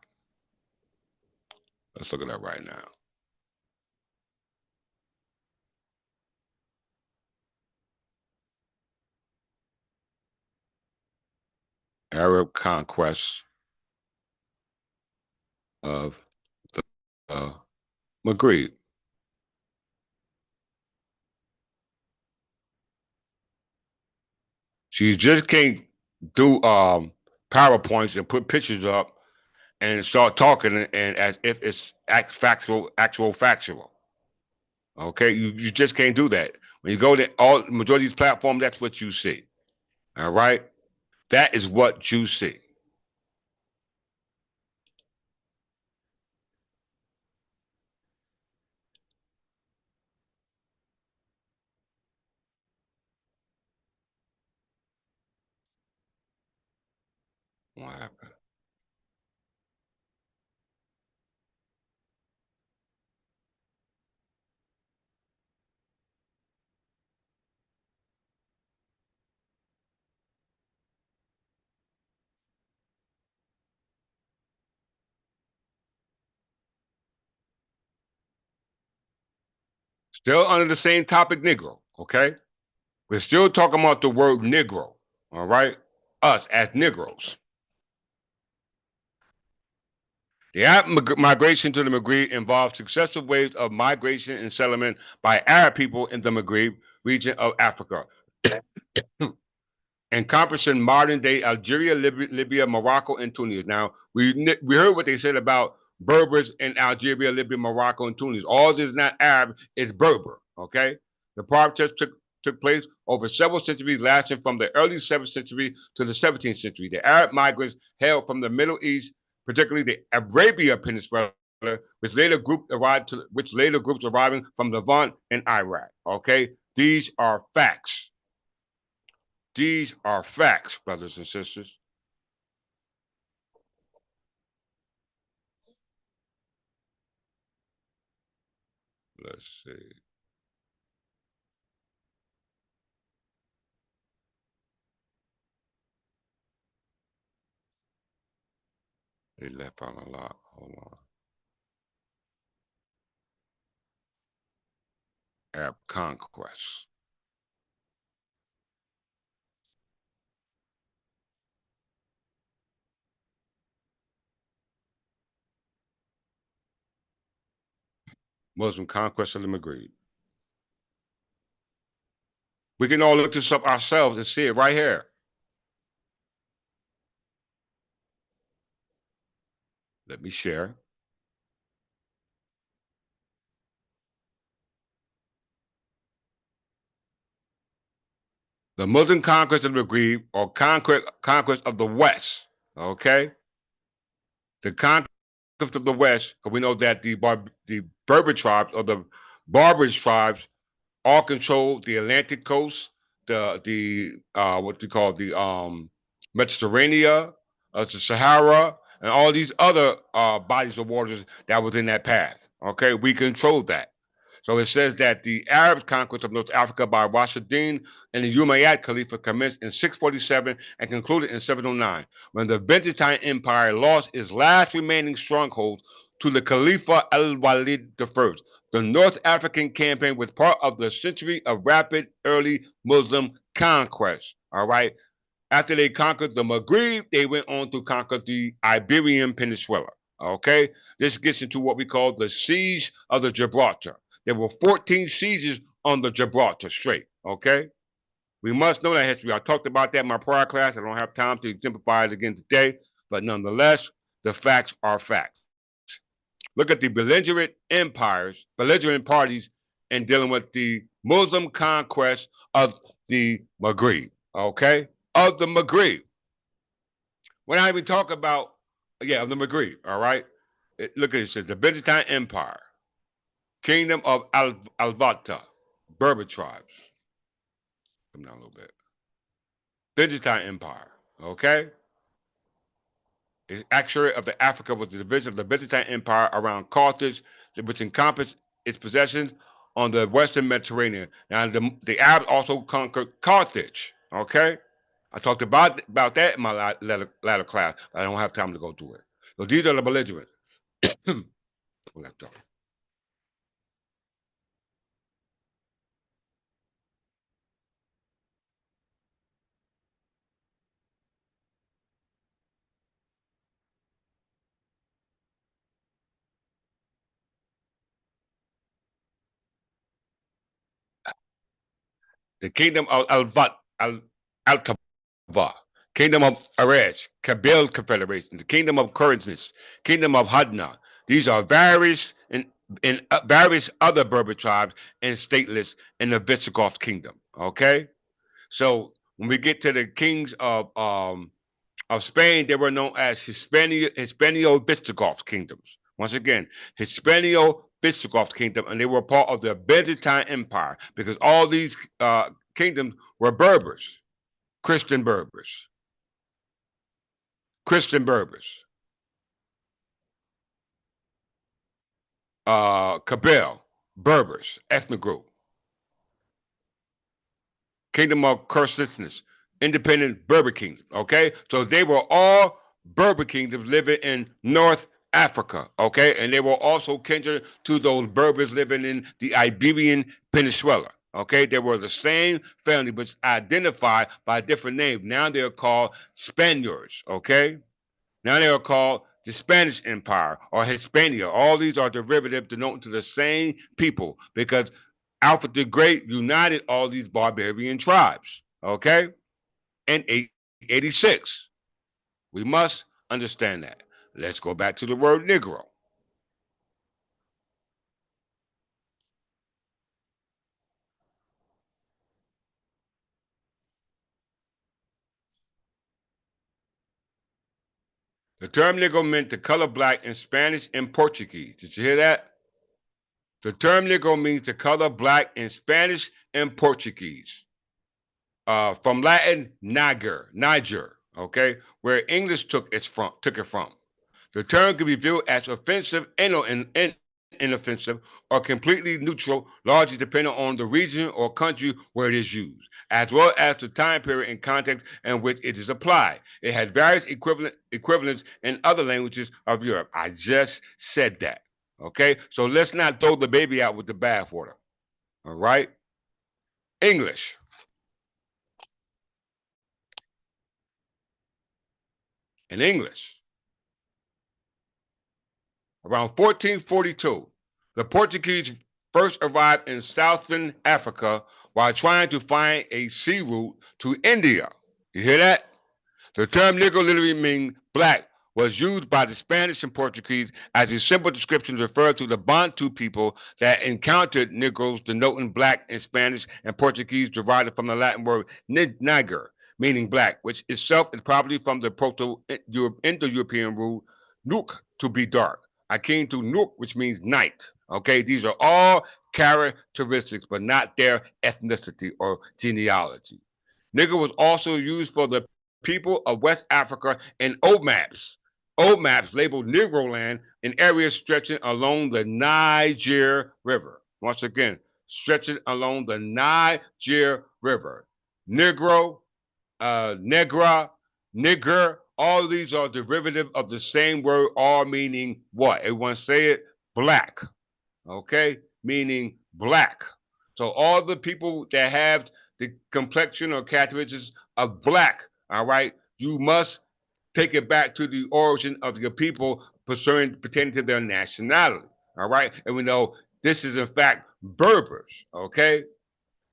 Let's look at that right now. Arab conquest of the Maghreb. So you just can't do PowerPoints and put pictures up and start talking and as if it's factual. Okay, you just can't do that. When you go to all majority of these platforms, that's what you see. All right, that is what you see. What happened? Still under the same topic, Negro. Okay, we're still talking about the word Negro. All right, us as Negroes. The Arab migration to the Maghreb involved successive waves of migration and settlement by Arab people in the Maghreb region of Africa, encompassing modern-day Algeria, Libya, Morocco, and Tunis. Now, we heard what they said about Berbers in Algeria, Libya, Morocco, and Tunis. All this is not Arab, it's Berber, okay? The process took place over several centuries, lasting from the early 7th century to the 17th century. The Arab migrants hailed from the Middle East, particularly the Arabia Peninsula, which later groups arriving from Levant and Iraq. Okay, these are facts. These are facts, brothers and sisters. Let's see. They left out a lot. Hold on. Arab conquest. Muslim conquest of the Maghreb. We can all look this up ourselves and see it right here. Let me share. The Muslim conquest of the Maghreb or conquest of the West. Okay? The conquest of the West, because we know that the Berber tribes or the Barbary tribes all control the Atlantic coast, the what you call the Mediterranean, the Sahara, and all these other bodies of waters that was in that path. Okay, we control that. So it says that the Arabs' conquest of North Africa by Rashidun and the Umayyad Khalifa commenced in 647 and concluded in 709, when the Byzantine Empire lost its last remaining stronghold to the Khalifa al-Walid I. The North African campaign was part of the century of rapid early Muslim conquest. All right. After they conquered the Maghreb, they went on to conquer the Iberian Peninsula. Okay. This gets into what we call the siege of the Gibraltar. There were 14 sieges on the Gibraltar Strait. Okay. We must know that history. I talked about that in my prior class. I don't have time to exemplify it again today, but nonetheless, the facts are facts. Look at the belligerent parties in dealing with the Muslim conquest of the Maghreb. Okay? Of the Maghreb. When I even talk about, of the Maghreb, all right? Look at it, it says the Byzantine Empire, Kingdom of Alvata, Berber tribes. Come down a little bit. Byzantine Empire, okay? Its actuary of the Africa was the division of the Byzantine Empire around Carthage, which encompassed its possessions on the western Mediterranean. Now, the Arabs also conquered Carthage. Okay, I talked about that in my latter class. I don't have time to go through it. So these are the belligerents. The kingdom of Al-Taba, kingdom of Arej, Kabil Confederation, the kingdom of Currencies, kingdom of Hadna. These are various other Berber tribes and statelets in the Visigoth kingdom. Okay, so when we get to the kings of Spain, they were known as Hispanio-Visigoth kingdoms. Once again, Hispanio-Visigoth kingdom, and they were part of the Byzantine Empire because all these kingdoms were Berbers, Christian Berbers, Christian Berbers, Kabyle, Berbers, ethnic group, Kingdom of Kursitis, independent Berber kingdom. Okay, so they were all Berber kingdoms living in North Africa. Okay, and they were also kindred to those Berbers living in the Iberian Peninsula. Okay, they were the same family, but identified by different names. Now they are called Spaniards. Okay, now they are called the Spanish Empire or Hispania. All these are derivatives denoting to the same people because Alfred the Great united all these barbarian tribes, okay, in 886. We must understand that. Let's go back to the word Negro. The term Negro meant the color black in Spanish and Portuguese. Did you hear that? The term Negro means the color black in Spanish and Portuguese. From Latin, Niger, okay, where English took it from. The term can be viewed as offensive and inoffensive or completely neutral, largely depending on the region or country where it is used, as well as the time period and context in which it is applied. It has various equivalents in other languages of Europe. I just said that. Okay, so let's not throw the baby out with the bathwater. All right, English. In English, around 1442, the Portuguese first arrived in southern Africa while trying to find a sea route to India. You hear that? The term Negro literally means black was used by the Spanish and Portuguese as a simple description to refer to the Bantu people that encountered Negroes, denoting black in Spanish and Portuguese derived from the Latin word niger, meaning black, which itself is probably from the Proto-Indo-European root nuk, to be dark. I came to nuk, which means night. Okay, these are all characteristics, but not their ethnicity or genealogy. Nigger was also used for the people of West Africa in old maps. Old maps labeled Negro land in areas stretching along the Niger River. Once again, stretching along the Niger River. Negro, Negra, Nigger, All of these are derivative of the same word, all meaning what? Everyone say it? Black. Okay? Meaning black. So all the people that have the complexion or characteristics of black, all right, you must take it back to the origin of your people pertaining to their nationality. All right. And we know this is in fact Berbers. Okay.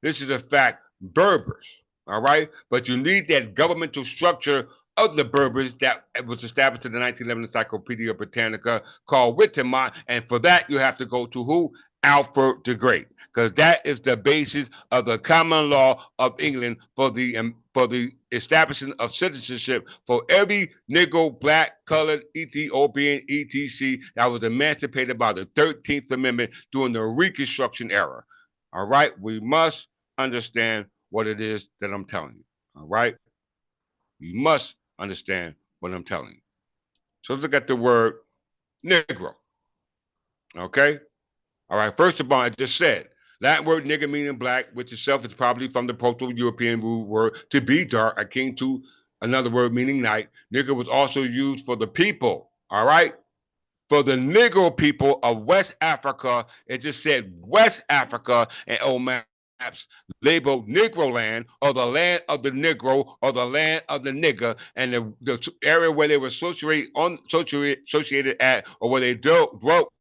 This is a fact, Berbers. All right, but you need that governmental structure of the Berbers that was established in the 1911 Encyclopedia Britannica called Wittemont, and for that you have to go to who? Alfred the Great, because that is the basis of the common law of England for the establishment of citizenship for every Negro, black, colored, Ethiopian, etc. that was emancipated by the 13th Amendment during the Reconstruction era. All right, we must understand what it is that I'm telling you. All right, you must understand what I'm telling you. So let's look at the word Negro. Okay, all right. First of all, I just said that word nigger meaning black, which itself is probably from the Proto-European word to be dark, akin to another word meaning night. Nigger was also used for the people. All right, for the Negro people of West Africa. It just said West Africa and old maps labeled Negro land or the land of the Negro or the land of the nigger, and the area where they were associated at or where they dwelt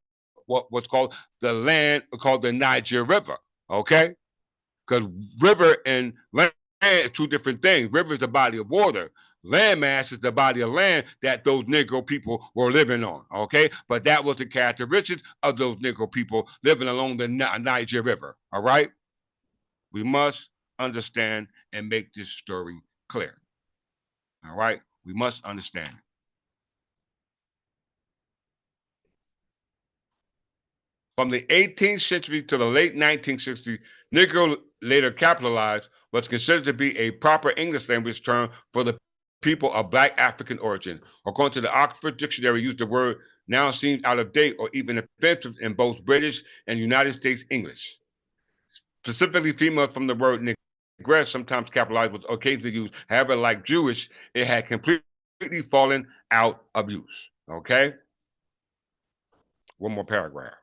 what was called the land called the Niger River. Okay, because river and land are two different things. River is the body of water. Landmass is the body of land that those Negro people were living on. Okay, but that was the characteristics of those Negro people living along the Niger River. All right, we must understand and make this story clear. All right, we must understand it. From the 18th century to the late 19th century, Negro, later capitalized, was considered to be a proper English language term for the people of black African origin. According to the Oxford Dictionary, used the word now seems out of date or even offensive in both British and United States English. Specifically, female from the word negress, sometimes capitalized, was occasionally used. However, like Jewish, it had completely fallen out of use. Okay? One more paragraph.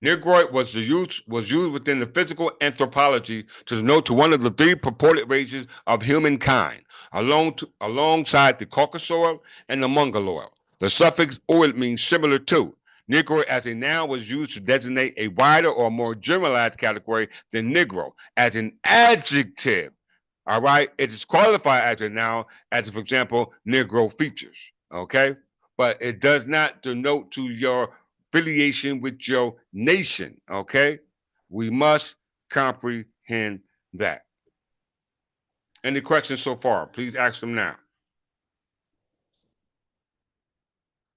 Negroid was used within the physical anthropology to denote to one of the three purported races of humankind, alongside the Caucasoid and the Mongoloid. The suffix oid means similar to. Negro as a noun was used to designate a wider or more generalized category than Negro. As an adjective, all right, it is qualified as a noun, as for example, Negro features. Okay, but it does not denote to your affiliation with your nation. Okay, we must comprehend that. Any questions so far? Please ask them now.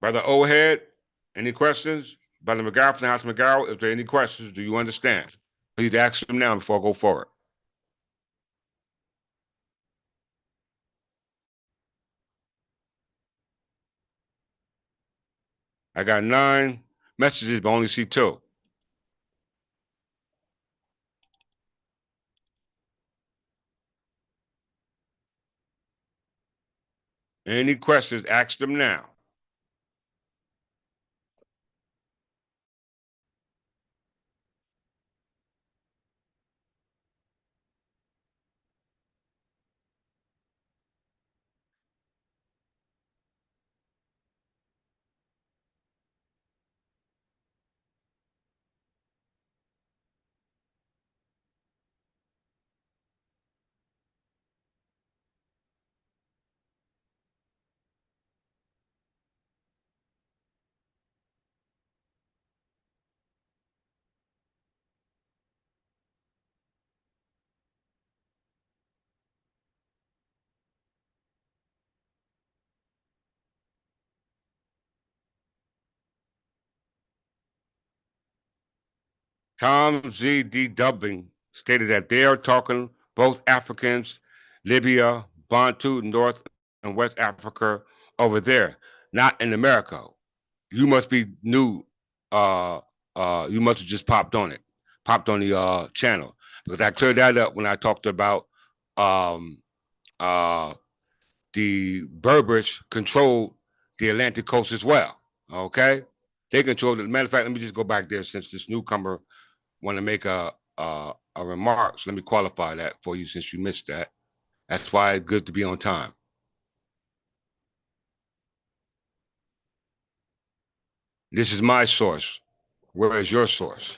Brother Ohead, any questions? Brother McGowan from the House McGowan, is there any questions? Do you understand? Please ask them now before I go forward. I got 9 messages, but only see 2. Any questions? Ask them now. Tom Z.D. Dubbing stated that they are talking both Africans, Libya, Bantu, North and West Africa over there, not in America. You must be new. Uh, you must have just popped on the channel, because I cleared that up when I talked about um, uh, the Berbers controlled the Atlantic coast as well. Okay, they controlled it. Matter of fact, let me just go back there since this newcomer want to make a remark. So let me qualify that for you since you missed that. That's why it's good to be on time. This is my source. Where is your source?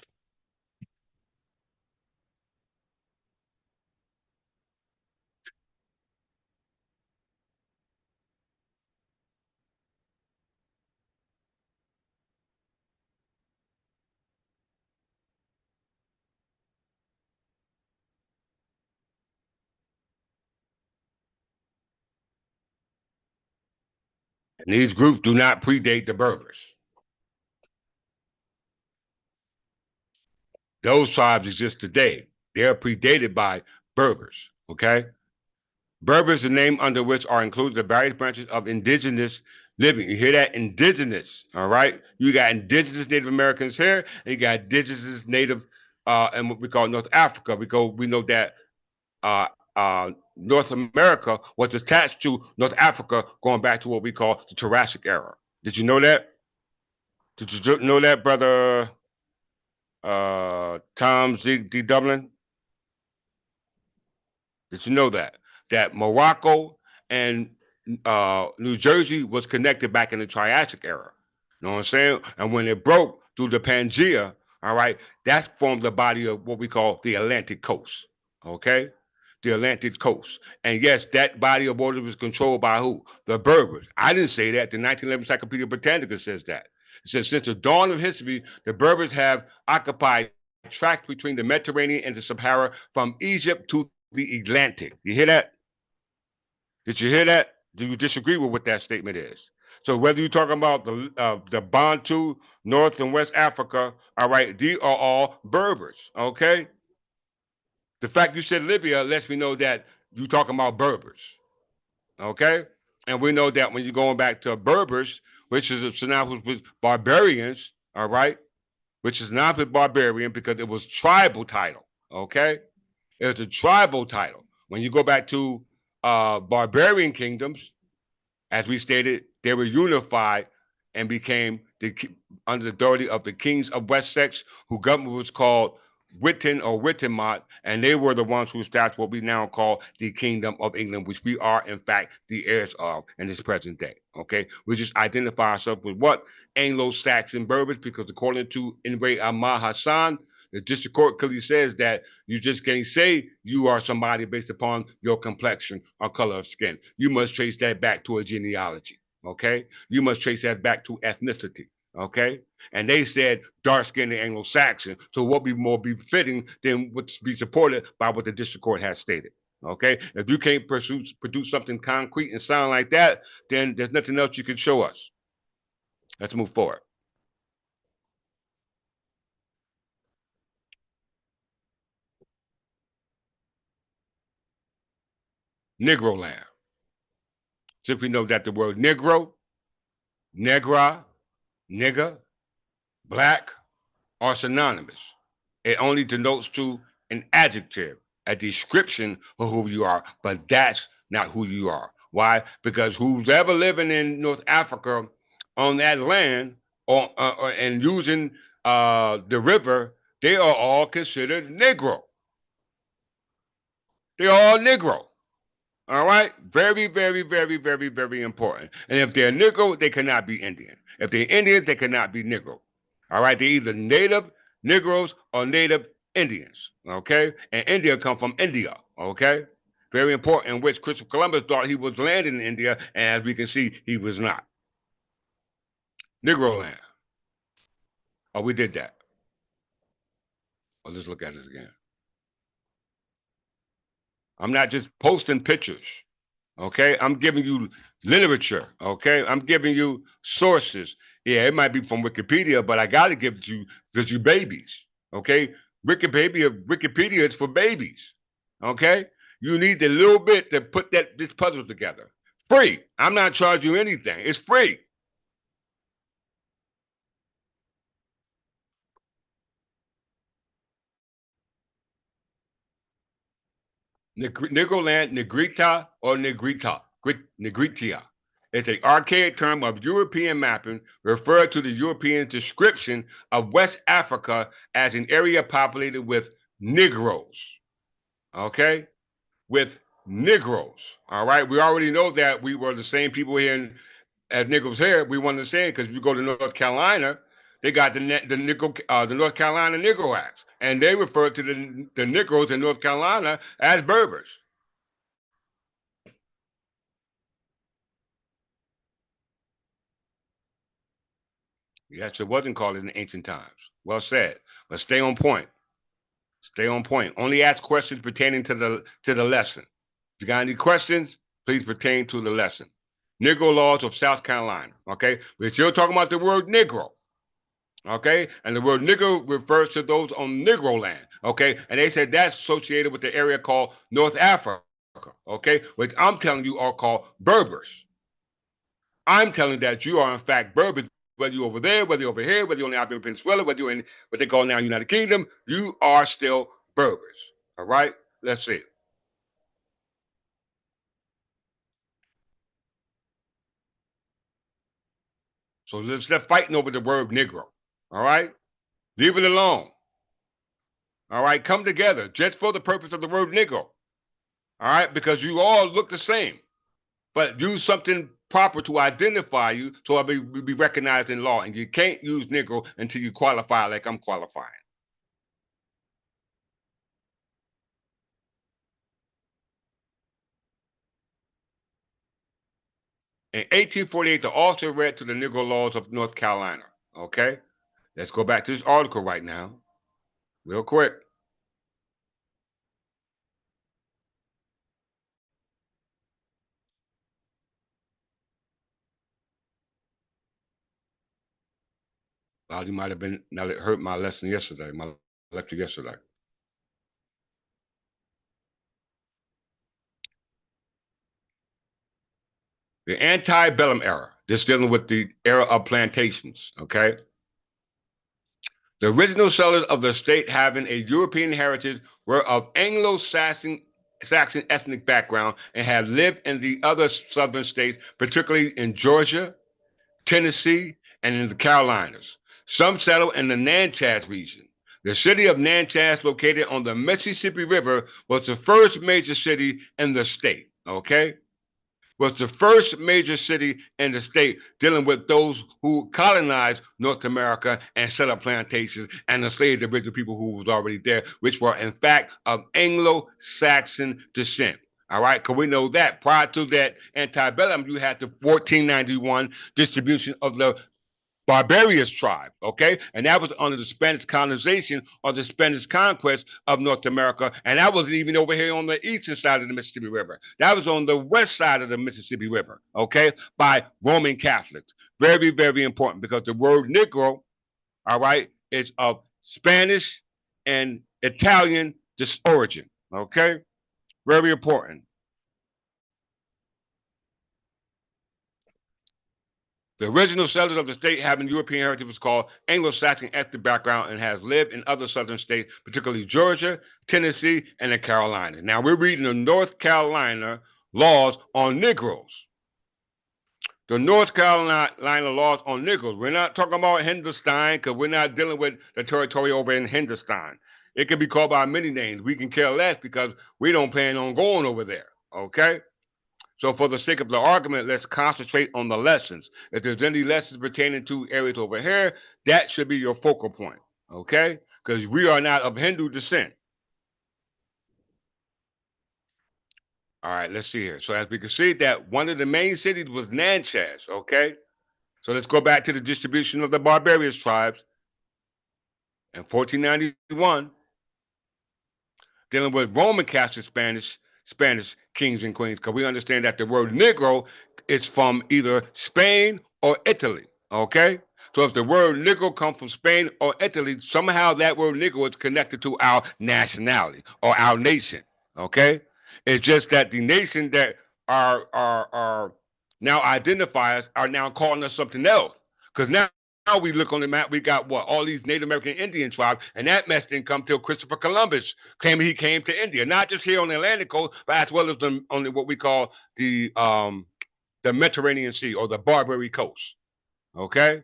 And these groups do not predate the Berbers. Those tribes exist today. They are predated by Berbers. Okay? Berbers, the name under which are included the various branches of indigenous living. You hear that? Indigenous. All right? You got indigenous Native Americans here, and you got indigenous Native and what we call North Africa, because we know that uh, North America was attached to North Africa going back to what we call the Jurassic era. Did you know that? Did you know that, brother Tom Z. Dublin? Did you know that? That Morocco and New Jersey was connected back in the Triassic era. You know what I'm saying? And when it broke through the Pangea, all right, that formed the body of what we call the Atlantic coast. Okay? The Atlantic coast. And yes, that body of water was controlled by who? The Berbers. I didn't say that. The 1911 Encyclopedia Britannica says that. It says since the dawn of history, the Berbers have occupied tracts between the Mediterranean and the Sahara from Egypt to the Atlantic. You hear that? Did you hear that? Do you disagree with what that statement is? So whether you're talking about the Bantu, North and West Africa, all right, these are all Berbers. Okay. The fact you said Libya lets me know that you're talking about Berbers. Okay. And we know that when you're going back to Berbers, which is a synonymous with barbarians, all right, which is not with barbarian because it was tribal title. Okay. It was a tribal title. When you go back to barbarian kingdoms, as we stated, they were unified and became under the authority of the kings of Wessex, who government was called Witten or Wittenmont, and they were the ones who established what we now call the Kingdom of England, which we are, in fact, the heirs of in this present day. Okay, we just identify ourselves with what Anglo-Saxon Berbers, because according to Inre Ahmad Hassan, the district court clearly says that you just can't say you are somebody based upon your complexion or color of skin. You must trace that back to a genealogy. Okay, you must trace that back to ethnicity. Okay, and they said dark skinned Anglo Saxon. So what be more befitting than what's be supported by what the district court has stated? Okay, if you can't produce something concrete and sound like that, then there's nothing else you can show us. Let's move forward. Negro land. Simply know that the word Negro, Negra, nigger, black are synonymous. It only denotes to an adjective, a description of who you are, but that's not who you are. Why? Because who's ever living in North Africa on that land and using the river, they are all considered Negro. They're all Negro. All right? Very, very, very, very, very important. And if they're Negro, they cannot be Indian. If they're Indian, they cannot be Negro. All right? They're either native Negroes or native Indians. Okay? And India come from India. Okay? Very important, in which Christopher Columbus thought he was landing in India, and as we can see, he was not. Negro land. Oh, we did that. Oh, let's look at it again. I'm not just posting pictures. Okay, I'm giving you literature. Okay, I'm giving you sources. Yeah, it might be from Wikipedia, but I got to give it to you because you babies. Okay, Wikipedia is for babies. Okay, you need a little bit to put this puzzle together. Free. I'm not charging you anything. It's free. Negroland, Negrita, or Negrita. Negritia. It's an archaic term of European mapping referred to the European description of West Africa as an area populated with Negroes. Okay? With Negroes. All right? We already know that we were the same people here as Negroes here. We want to say because if you go to North Carolina, they got the North Carolina Negro Acts, and they refer to the Negroes in North Carolina as Berbers. Yes, it wasn't called in ancient times. Well said. But stay on point. Stay on point. Only ask questions pertaining to the lesson. If you got any questions, please pertain to the lesson. Negro laws of South Carolina. Okay, we're still talking about the word Negro. Okay, and the word Negro refers to those on Negro land. Okay, and they said that's associated with the area called North Africa. Okay, which I'm telling you are called Berbers. I'm telling that you are in fact Berbers, whether you're over there, whether you're over here, whether you're in the Iberian Peninsula, whether you're in what they call now United Kingdom, you are still Berbers. All right? Let's see. So let's stop fighting over the word Negro. All right? Leave it alone. All right? Come together just for the purpose of the word Negro. All right? Because you all look the same. But use something proper to identify you so I'll be recognized in law. And you can't use Negro until you qualify like I'm qualifying. In 1848, the author read to the Negro laws of North Carolina. Okay? Let's go back to this article right now, real quick. Well, you might have been now that heard my lesson yesterday, my lecture yesterday. The antebellum era. This dealing with the era of plantations. Okay? The original settlers of the state having a European heritage were of Anglo-Saxon ethnic background and had lived in the other southern states, particularly in Georgia, Tennessee, and in the Carolinas. Some settled in the Natchez region. The city of Natchez, located on the Mississippi River, was the first major city in the state. Okay? Was the first major city in the state dealing with those who colonized North America and set up plantations and enslaved the original people who was already there, which were in fact of Anglo-Saxon descent. All right, because we know that prior to that antebellum, you had the 1491 distribution of the Barbarians tribe, okay? And that was under the Spanish colonization or the Spanish conquest of North America. And that wasn't even over here on the eastern side of the Mississippi River. That was on the west side of the Mississippi River, okay? By Roman Catholics. Very, very important because the word Negro, all right, is of Spanish and Italian origin, okay? Very important. The original settlers of the state having European heritage was called Anglo-Saxon ethnic background and has lived in other southern states, particularly Georgia, Tennessee, and the Carolinas. Now we're reading the North Carolina laws on Negroes. The North Carolina laws on Negroes. We're not talking about Hindustan because we're not dealing with the territory over in Hindustan. It can be called by many names. We can care less because we don't plan on going over there. Okay? So for the sake of the argument, let's concentrate on the lessons. If there's any lessons pertaining to areas over here, that should be your focal point, okay? Because we are not of Hindu descent. All right, let's see here. So as we can see that one of the main cities was Natchez, okay? So let's go back to the distribution of the Barbarians tribes in 1491, dealing with Roman Catholic Spanish kings and queens, because we understand that the word Negro is from either Spain or Italy. Okay? So if the word Negro comes from Spain or Italy, somehow that word Negro is connected to our nationality or our nation. Okay? It's just that the nation that are now identifiers are now calling us something else. Because now we look on the map, we got what? All these Native American Indian tribes, and that mess didn't come till Christopher Columbus claiming he came to India, not just here on the Atlantic coast, but as well as on what we call the Mediterranean Sea or the Barbary Coast. Okay,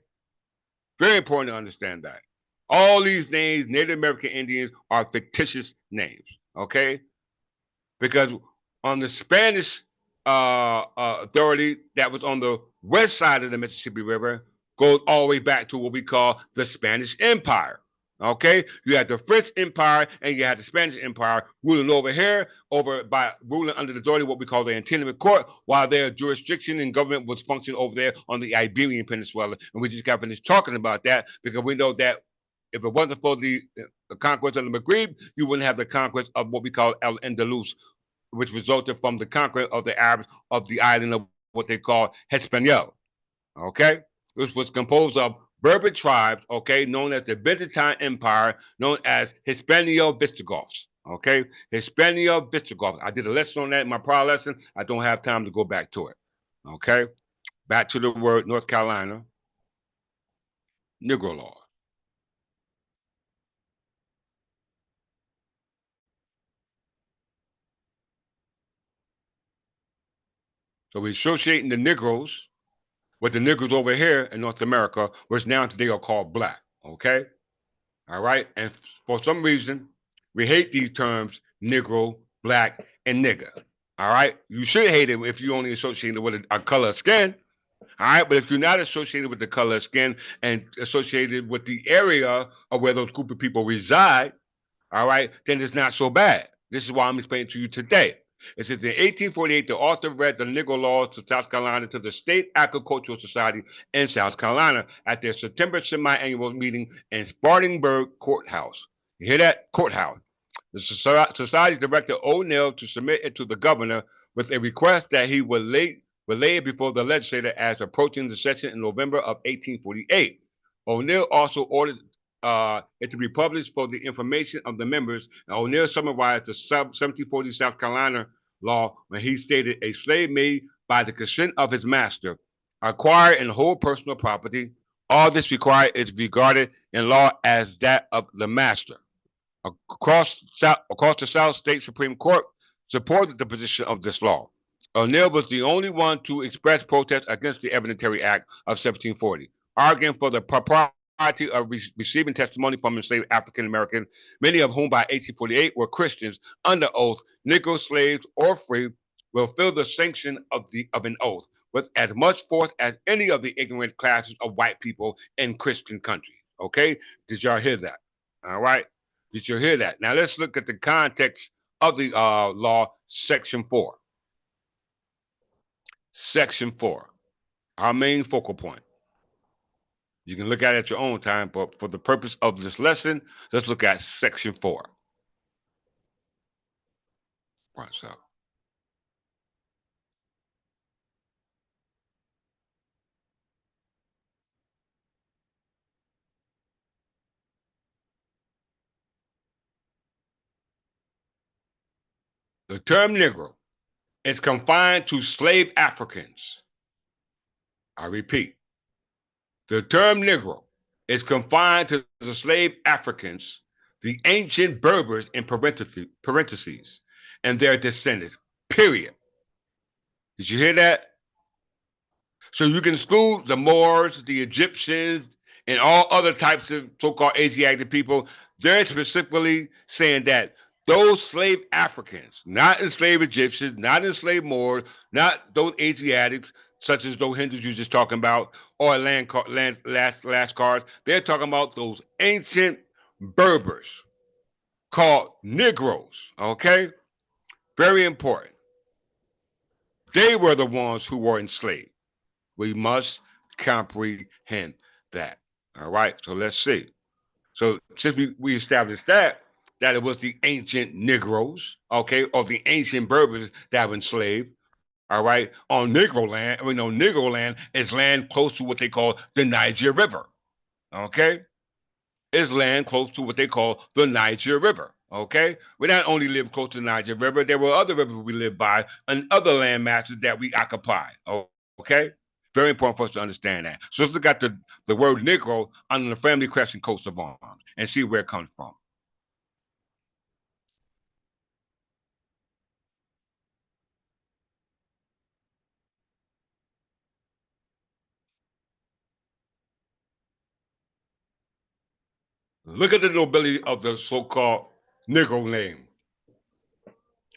very important to understand that. All these names, Native American Indians, are fictitious names. Okay, because on the Spanish authority that was on the west side of the Mississippi River goes all the way back to what we call the Spanish Empire. Okay, you had the French Empire and you had the Spanish Empire ruling over here, over by ruling under the authority of what we call the Antillean Court, while their jurisdiction and government was functioning over there on the Iberian Peninsula. And we just got finished talking about that because we know that if it wasn't for the conquest of the Maghreb, you wouldn't have the conquest of what we call El Andalus, which resulted from the conquest of the Arabs of the island of what they call Hispaniola. Okay, which was composed of Berber tribes, okay, known as the Byzantine Empire, known as Hispanio-Visigoths. Okay, Hispanio-Visigoths. I did a lesson on that in my prior lesson. I don't have time to go back to it. Okay, back to the word North Carolina, Negro law. So we're associating the Negroes with the Negroes over here in North America, which now today are called black. Okay, all right, and for some reason we hate these terms Negro, black, and nigger. All right, you should hate it if you only associate it with a color of skin. All right, but if you're not associated with the color of skin and associated with the area of where those group of people reside, all right, then it's not so bad. This is why I'm explaining to you today. It says in 1848, the author read the Negro laws to South Carolina to the State Agricultural Society in South Carolina at their September semi-annual meeting in Spartanburg Courthouse. You hear that? Courthouse. The society's director O'Neill to submit it to the governor with a request that he would lay it before the legislature as approaching the session in November of 1848. O'Neill also ordered it to be published for the information of the members. And O'Neill summarized the 1740 South Carolina law when he stated a slave made by the consent of his master, acquired and hold personal property. All this required is regarded in law as that of the master. Across the South State Supreme Court supported the position of this law. O'Neill was the only one to express protest against the Evidentiary Act of 1740, arguing for the propriety of receiving testimony from enslaved African Americans, many of whom by 1848 were Christians under oath. Negro slaves or free will feel the sanction of an oath with as much force as any of the ignorant classes of white people in Christian countries. Okay, did y'all hear that? All right. Did you hear that? Now let's look at the context of the law, Section 4. Section 4, our main focal point. You can look at it at your own time, but for the purpose of this lesson, let's look at Section 4. What's up? The term Negro is confined to slave Africans. I repeat, the term Negro is confined to the slave Africans, the ancient Berbers in parentheses, and their descendants, period. Did you hear that? So you can exclude the Moors, the Egyptians, and all other types of so-called Asiatic people. They're specifically saying that those slave Africans, not enslaved Egyptians, not enslaved Moors, not those Asiatics, such as those Hindus you're just talking about, or Lascars, they're talking about those ancient Berbers called Negroes, okay? Very important. They were the ones who were enslaved. We must comprehend that. All right, so let's see. So since we established that it was the ancient Negroes, okay, or the ancient Berbers that were enslaved, all right, on Negro land, we know Negro land is land close to what they call the Niger River, okay? Is land close to what they call the Niger River, okay? We not only live close to the Niger River, there were other rivers we lived by and other land masses that we occupied, okay? Very important for us to understand that. So let's look at the word Negro under the family crest and coat of arms and see where it comes from. Look at the nobility of the so-called Negro name.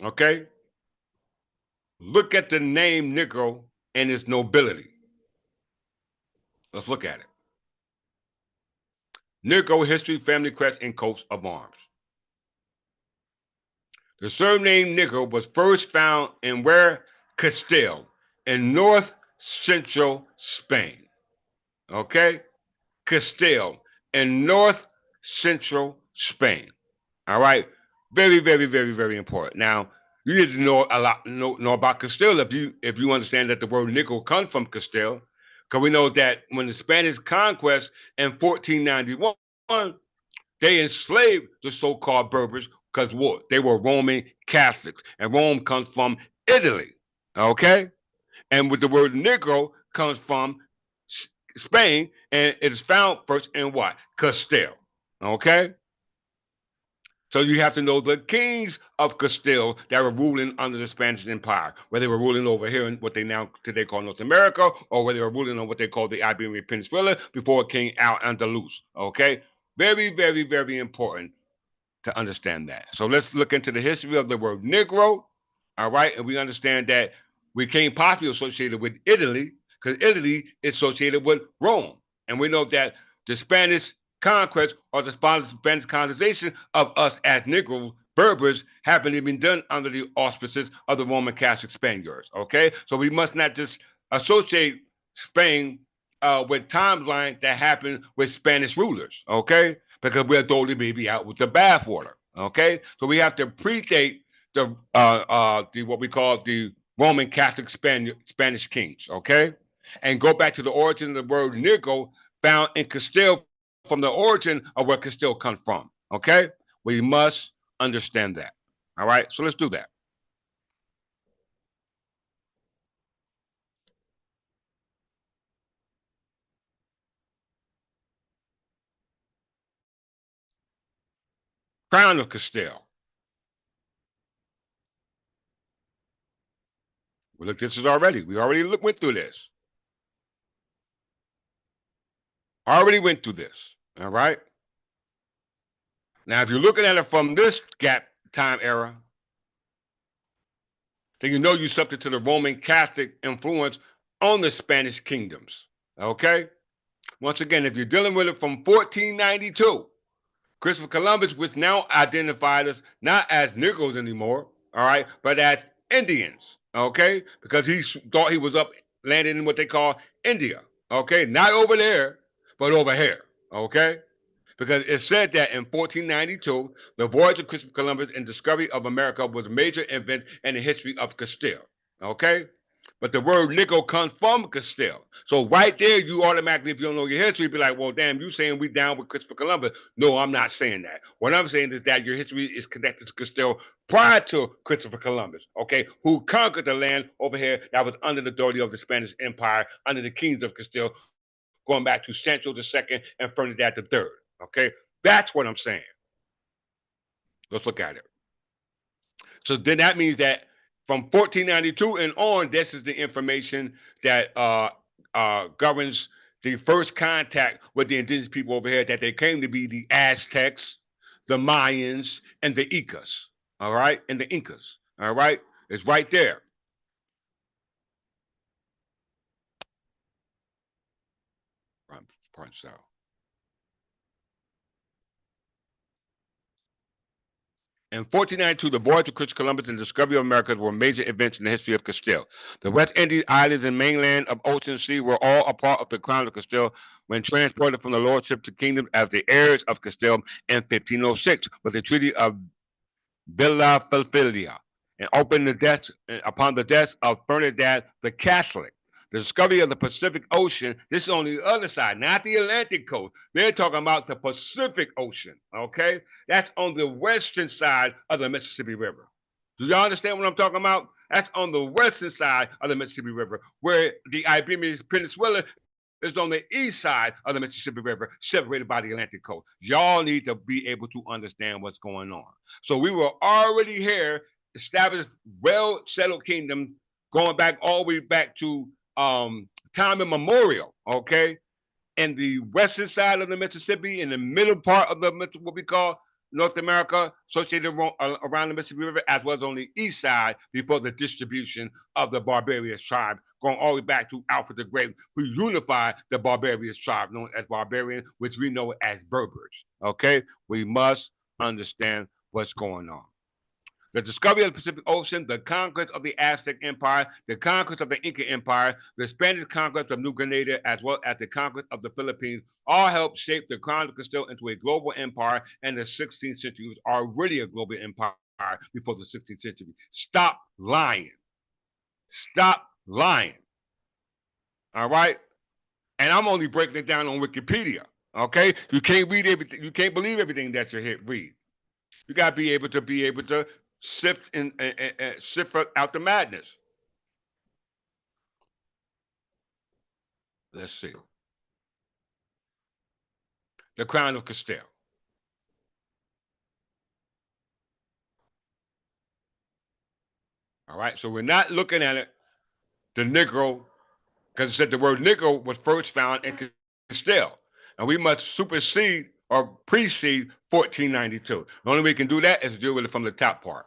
Okay? Look at the name Negro and its nobility. Let's look at it. Negro history, family crest, and coats of arms. The surname Negro was first found in where? Castile, in north central Spain. Okay? Castile, in north central Spain. All right? Very, very, very, very important. Now, you need to know a lot, know about Castile if you understand that the word Negro comes from Castile, because we know that when the Spanish conquest in 1491, they enslaved the so-called Berbers because what? They were Roman Catholics, and Rome comes from Italy. Okay, and with the word Negro comes from Spain, and it is found first in what? Castile. Okay, so you have to know the kings of Castile that were ruling under the Spanish Empire, whether they were ruling over here in what they now today call North America, or whether they were ruling on what they call the Iberian Peninsula before King Al Andalus. Okay, very, very, very important to understand that. So let's look into the history of the word Negro. All right, and we understand that we can't possibly associate it with Italy because Italy is associated with Rome, and we know that the Spanish conquest or the Spanish colonization of us as Negroes, Berbers, happened to be done under the auspices of the Roman Catholic Spaniards. Okay, so we must not just associate Spain with timeline that happened with Spanish rulers. Okay, because we'll throw the baby out with the bathwater. Okay, so we have to predate the what we call the Roman Catholic Spanish kings. Okay, and go back to the origin of the word Negro found in Castile from the origin of where Castile comes from. Okay, we must understand that. All right, so let's do that. Crown of Castile. We looked this is already. We already went through this. Already went through this. All right. Now, if you're looking at it from this gap time era, then you know you're subject to the Roman Catholic influence on the Spanish kingdoms. Okay? Once again, if you're dealing with it from 1492, Christopher Columbus was now identified as not as Negroes anymore, all right, but as Indians, okay? Because he thought he was up landing in what they call India, okay? Not over there, but over here, okay? Because it said that in 1492, the voyage of Christopher Columbus and discovery of America was a major event in the history of Castile. Okay? But the word Negro comes from Castile. So right there, you automatically, if you don't know your history, be like, well, damn, you saying we down with Christopher Columbus. No, I'm not saying that. What I'm saying is that your history is connected to Castile prior to Christopher Columbus, okay, who conquered the land over here that was under the authority of the Spanish Empire, under the kings of Castile, going back to Sancho II and Ferdinand III. Okay, that's what I'm saying. Let's look at it. So then that means that from 1492 and on, this is the information that governs the first contact with the indigenous people over here, that they came to be the Aztecs, the Mayans, and the Incas. All right, and the Incas. All right, it's right there. Punch out. In 1492, the voyage of Christopher Columbus and the discovery of America were major events in the history of Castile. The West Indies, islands, and mainland of Ocean Sea were all a part of the crown of Castile when transported from the lordship to kingdom as the heirs of Castile in 1506 with the Treaty of Villa Fulfilia, and opened the death upon the death of Ferdinand the Catholic. The discovery of the Pacific Ocean, this is on the other side, not the Atlantic coast. They're talking about the Pacific Ocean, okay? That's on the western side of the Mississippi River. Do y'all understand what I'm talking about? That's on the western side of the Mississippi River, where the Iberian Peninsula is on the east side of the Mississippi River, separated by the Atlantic coast. Y'all need to be able to understand what's going on. So we were already here, established, well settled kingdom, going back all the way back to time immemorial. Okay, in the western side of the Mississippi, in the middle part of the what we call North America, associated around the Mississippi River, as well as on the east side before the distribution of the Barbarian tribe, going all the way back to Alfred the Great, who unified the Barbarian tribe known as Barbarian, which we know as Berbers. Okay, we must understand what's going on. The discovery of the Pacific Ocean, the conquest of the Aztec Empire, the conquest of the Inca Empire, the Spanish conquest of New Granada, as well as the conquest of the Philippines, all helped shape the Crown of Castile into a global empire, and the 16th century was already a global empire before the 16th century. Stop lying. Stop lying. All right? And I'm only breaking it down on Wikipedia. Okay? You can't read everything. You can't believe everything that you read. You got to be able to sift and sift out the madness. Let's see. The Crown of Castile. All right. So we're not looking at it, the Negro, because it said the word Negro was first found in Castile. And we must supersede or precede 1492. The only way we can do that is to deal with it from the top part.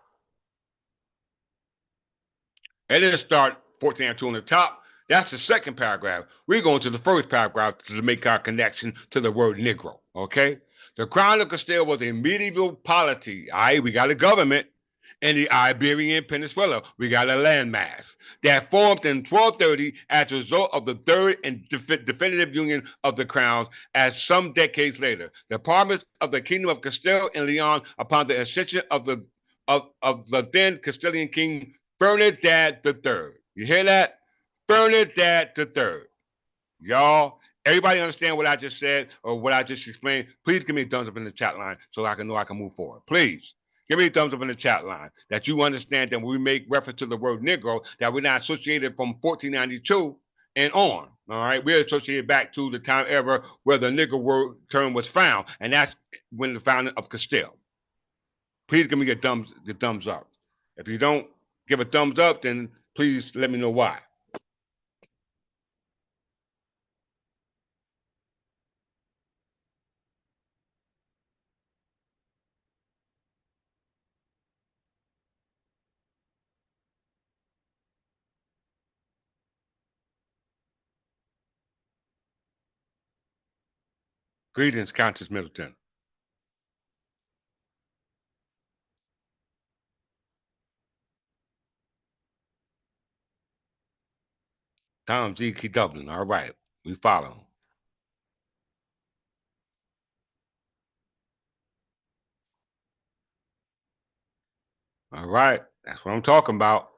And then start 1492 on the top. That's the second paragraph. We're going to the first paragraph to make our connection to the word Negro. Okay? The Crown of Castile was a medieval polity. All right, we got a government in the Iberian Peninsula. We got a landmass that formed in 1230 as a result of the third and definitive union of the crowns. As some decades later, the promise of the Kingdom of Castile and Leon upon the ascension of the then Castilian king Bernadette III. You hear that? Bernadette III. Y'all, everybody understand what I just said or what I just explained? Please give me a thumbs up in the chat line so I can know I can move forward. Please. Give me a thumbs up in the chat line that you understand that when we make reference to the word Negro, that we're not associated from 1492 and on. All right, we're associated back to the time era where the Negro word term was found, and that's when the founding of Castile. Please give me your thumbs up. If you don't give a thumbs up, then please let me know why. Greetings, Countess Middleton. Tom G. K. Dublin. All right, we follow. All right, that's what I'm talking about.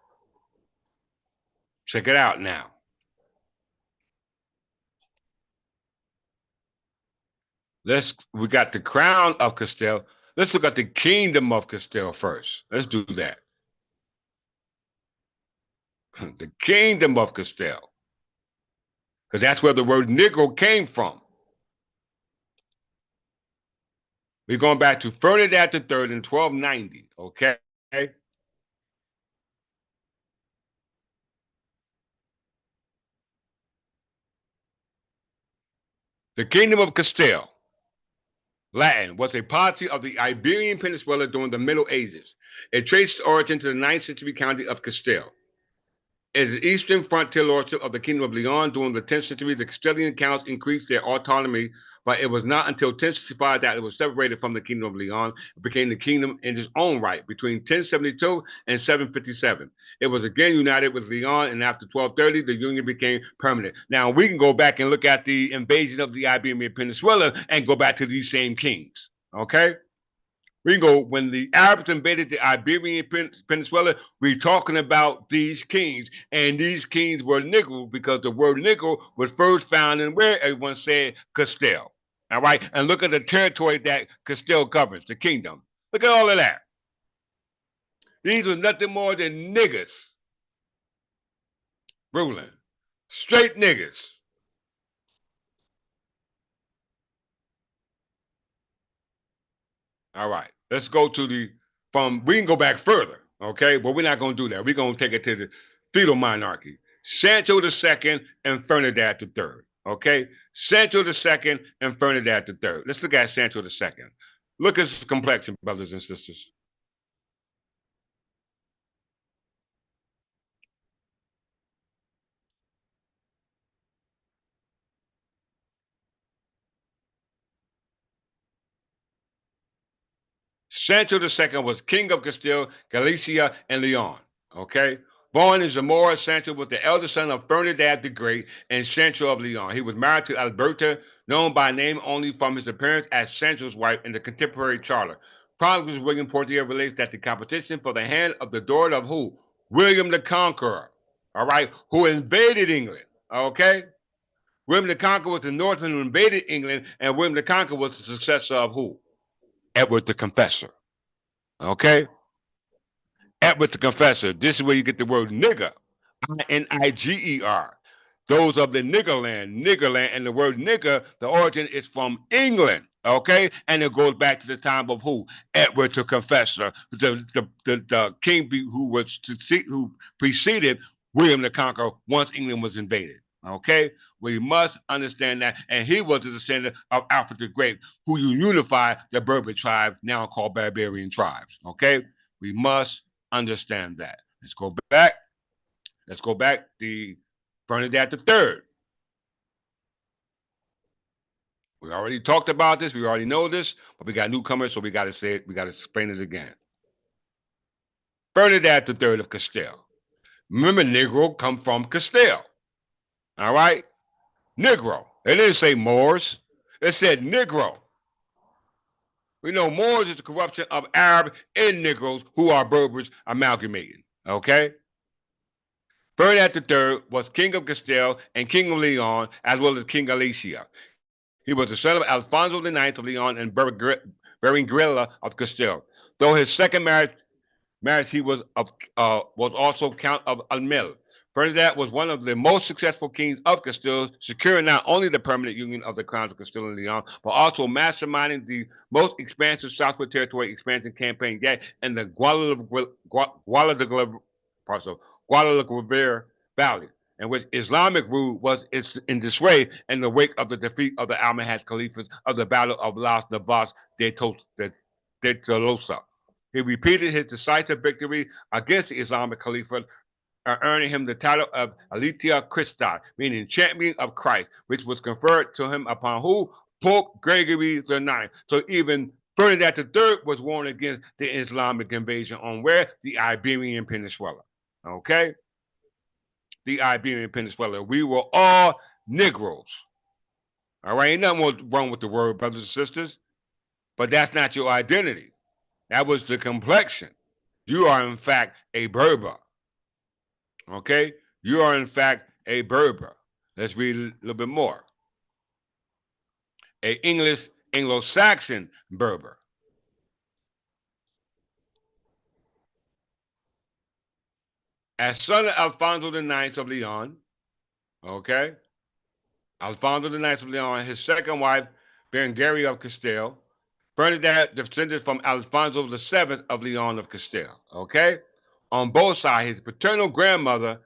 Check it out now. We got the crown of Castile. Let's look at the kingdom of Castile first. Let's do that. The kingdom of Castile. Because that's where the word Negro came from. We're going back to Ferdinand III in 1290. Okay. The kingdom of Castile, Latin, was a polity of the Iberian Peninsula during the Middle Ages. It traced its origin to the 9th century county of Castile. As the eastern frontier lordship of the Kingdom of Leon during the 10th century, the Castilian counts increased their autonomy, but it was not until 1065 that it was separated from the Kingdom of Leon. It became the kingdom in its own right between 1072 and 757. It was again united with Leon, and after 1230, the union became permanent. Now, we can go back and look at the invasion of the Iberian Peninsula and go back to these same kings, okay? We go when the Arabs invaded the Iberian Peninsula. We're talking about these kings, and these kings were Negro because the word Negro was first found in where everyone said Castile. All right, and look at the territory that Castile covers, the kingdom. Look at all of that. These were nothing more than niggas ruling. Straight niggas. All right. Let's go to we can go back further, okay? But we're not going to do that. We're going to take it to the feudal monarchy. Sancho II and Ferdinand III, okay? Sancho II and Ferdinand III. Let's look at Sancho II. Look at his complexion, brothers and sisters. Sancho II was king of Castile, Galicia, and Leon. Okay? Born in Zamora, Sancho was the eldest son of Ferdinand the Great and Sancho of Leon. He was married to Alberta, known by name only from his appearance as Sancho's wife in the contemporary charter. Chronicles William Portier relates that the competition for the hand of the daughter of who? William the Conqueror. All right? Who invaded England. Okay? William the Conqueror was the Northman who invaded England, and William the Conqueror was the successor of who? Edward the Confessor. Okay? Edward the Confessor. This is where you get the word nigger. Niger. Those of the nigger land, and the word nigger, the origin is from England, okay? And it goes back to the time of who? Edward the Confessor, the king who preceded William the Conqueror once England was invaded. Okay, we must understand that, and he was the descendant of Alfred the Great, who unified the Berber tribe, now called barbarian tribes. Okay, we must understand that. Let's go back. Let's go back. The Bernadette III. We already talked about this. We already know this, but we got newcomers, so we got to say it. We got to explain it again. Bernadette III of Castile. Remember, Negro come from Castile. All right? Negro. It didn't say Moors. It said Negro. We know Moors is the corruption of Arab and Negroes who are Berbers amalgamating. Okay? Bernard III was king of Castile and king of Leon, as well as king of Galicia. He was the son of Alfonso IX of Leon and Berenguela of Castile. Though his second marriage he was also Count of Almil. Ferdinand was one of the most successful kings of Castile, securing not only the permanent union of the crowns of Castile and Leon, but also masterminding the most expansive southward territory expansion campaign yet in the Guadalquivir Valley, in which Islamic rule was in disarray in the wake of the defeat of the Almohad Caliphs of the Battle of Las Navas de Tolosa. He repeated his decisive victory against the Islamic Caliphate, earning him the title of Aletheia Christi, meaning champion of Christ, which was conferred to him upon who? Pope Gregory IX. So even Ferdinand III was warned against the Islamic invasion on where? The Iberian Peninsula. Okay? The Iberian Peninsula. We were all Negroes. All right? Ain't nothing wrong with the word, brothers and sisters. But that's not your identity. That was the complexion. You are, in fact, a Berber. Okay? You are, in fact, a Berber. Let's read a little bit more. A English Anglo-Saxon Berber. As son of Alfonso IX of Leon, okay? Alfonso IX of Leon, his second wife, Berengaria of Castile. Bernadette descended from Alfonso VII of Leon of Castile, okay? On both sides, his paternal grandfather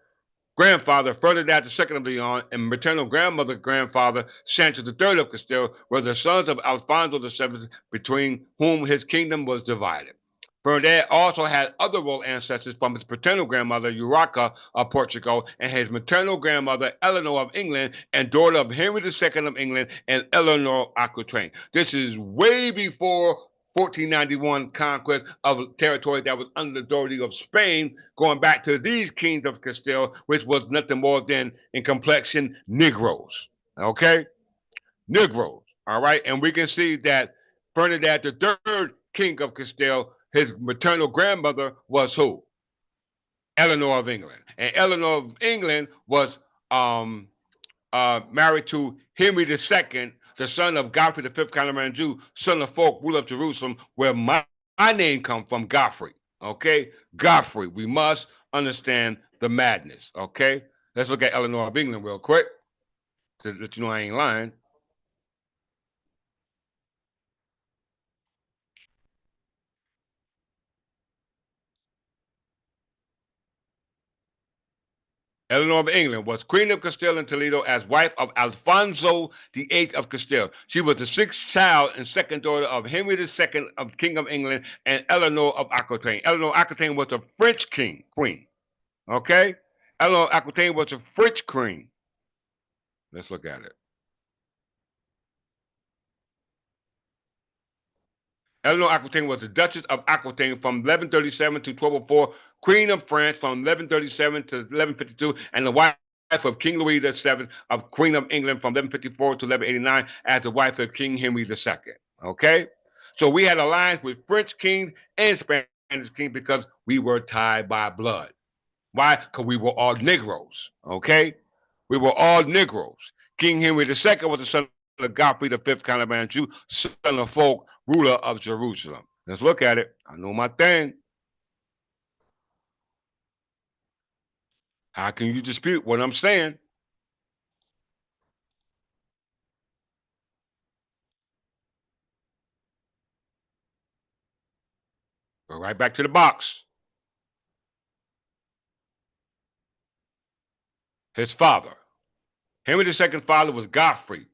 Ferdinand II of Leon and maternal grandfather Sancho III of Castile were the sons of Alfonso VII, between whom his kingdom was divided. Ferdinand also had other royal ancestors from his paternal grandmother Urraca of Portugal and his maternal grandmother Eleanor of England and daughter of Henry II of England and Eleanor Aquitaine. This is way before 1491 conquest of territory that was under the authority of Spain, going back to these kings of Castile, which was nothing more than, in complexion, Negroes. Okay? Negroes. All right? And we can see that Ferdinand III, king of Castile, his maternal grandmother was who? Eleanor of England. And Eleanor of England was married to Henry II, the son of Godfrey the Fifth Calamarian Jew, son of Folk, ruler of Jerusalem, where my name comes from, Godfrey. Okay, Godfrey. We must understand the madness. Okay, let's look at Eleanor of England real quick to let you know I ain't lying. Eleanor of England was Queen of Castile and Toledo as wife of Alfonso VIII of Castile. She was the sixth child and second daughter of Henry II of King of England and Eleanor of Aquitaine. Eleanor of Aquitaine was a French queen. Okay? Eleanor of Aquitaine was a French queen. Let's look at it. Eleanor Aquitaine was the Duchess of Aquitaine from 1137 to 1204, Queen of France from 1137 to 1152, and the wife of King Louis VII of Queen of England from 1154 to 1189 as the wife of King Henry II. Okay? So we had alliance with French kings and Spanish kings because we were tied by blood. Why? Because we were all Negroes. Okay? We were all Negroes. King Henry II was the son of Godfrey the Fifth, Count of Anjou, son of Folk, ruler of Jerusalem. Let's look at it. I know my thing. How can you dispute what I'm saying? Go right back to the box. His father. Henry II's father was Godfrey,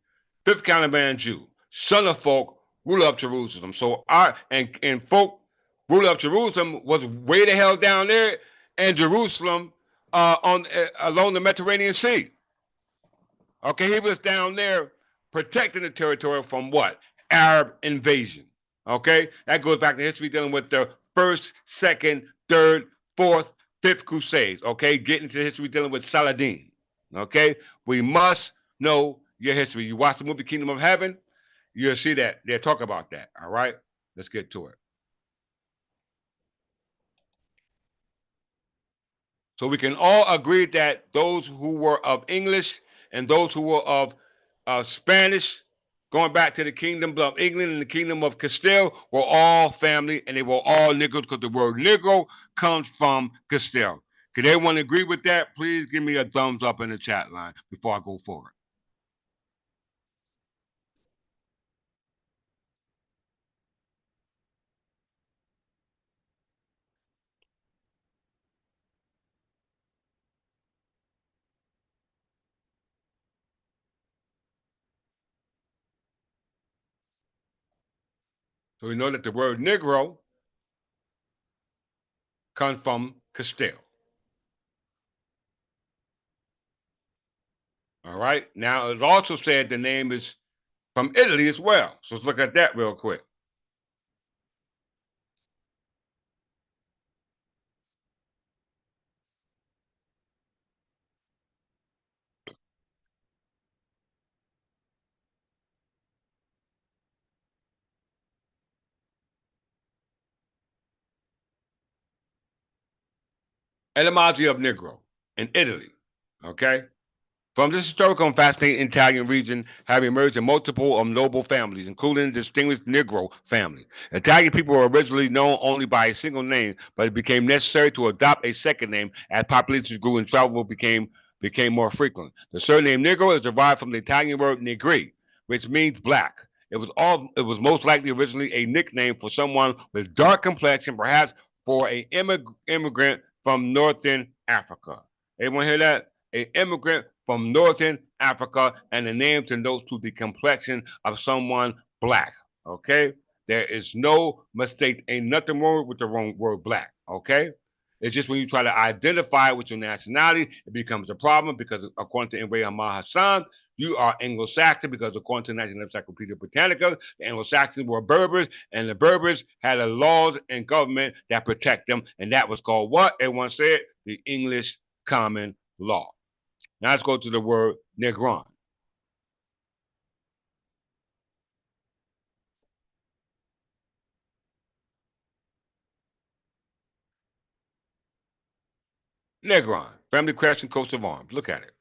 Fifth Count of Anjou, son of Folk, ruler of Jerusalem. So and Folk, ruler of Jerusalem, was way the hell down there in Jerusalem, on along the Mediterranean Sea. Okay, he was down there protecting the territory from what? Arab invasion. Okay, that goes back to history dealing with the first, second, third, fourth, fifth crusades. Okay, getting to history dealing with Saladin. Okay, we must know your history. You watch the movie Kingdom of Heaven, you'll see that they'll talk about that. All right, let's get to it. So we can all agree that those who were of English and those who were of Spanish, going back to the kingdom of England and the kingdom of Castile, were all family and they were all Negroes because the word Negro comes from Castile. Can everyone agree with that? Please give me a thumbs up in the chat line before I go forward. So we know that the word Negro comes from Castile. All right. Now it also said the name is from Italy as well. So let's look at that real quick. Etymology of Negro in Italy. Okay. From this historical and fascinating Italian region have emerged a multiple of noble families, including the distinguished Negro family. Italian people were originally known only by a single name, but it became necessary to adopt a second name as populations grew and travel became more frequent. The surname Negro is derived from the Italian word negri, which means black. It was most likely originally a nickname for someone with dark complexion, perhaps for an immigrant from northern Africa. Everyone hear that? An immigrant from northern Africa, and the name denotes to the complexion of someone black. Okay, there is no mistake. Ain't nothing wrong with the wrong word black. Okay, it's just when you try to identify with your nationality, it becomes a problem because according to Imre Ahmad Hassan, you are Anglo-Saxon because according to the National Encyclopedia Britannica, the Anglo-Saxons were Berbers, and the Berbers had a laws and government that protect them, and that was called what? Everyone said the English common law. Now let's go to the word Negron. Negron, family crest and coat of arms. Look at it.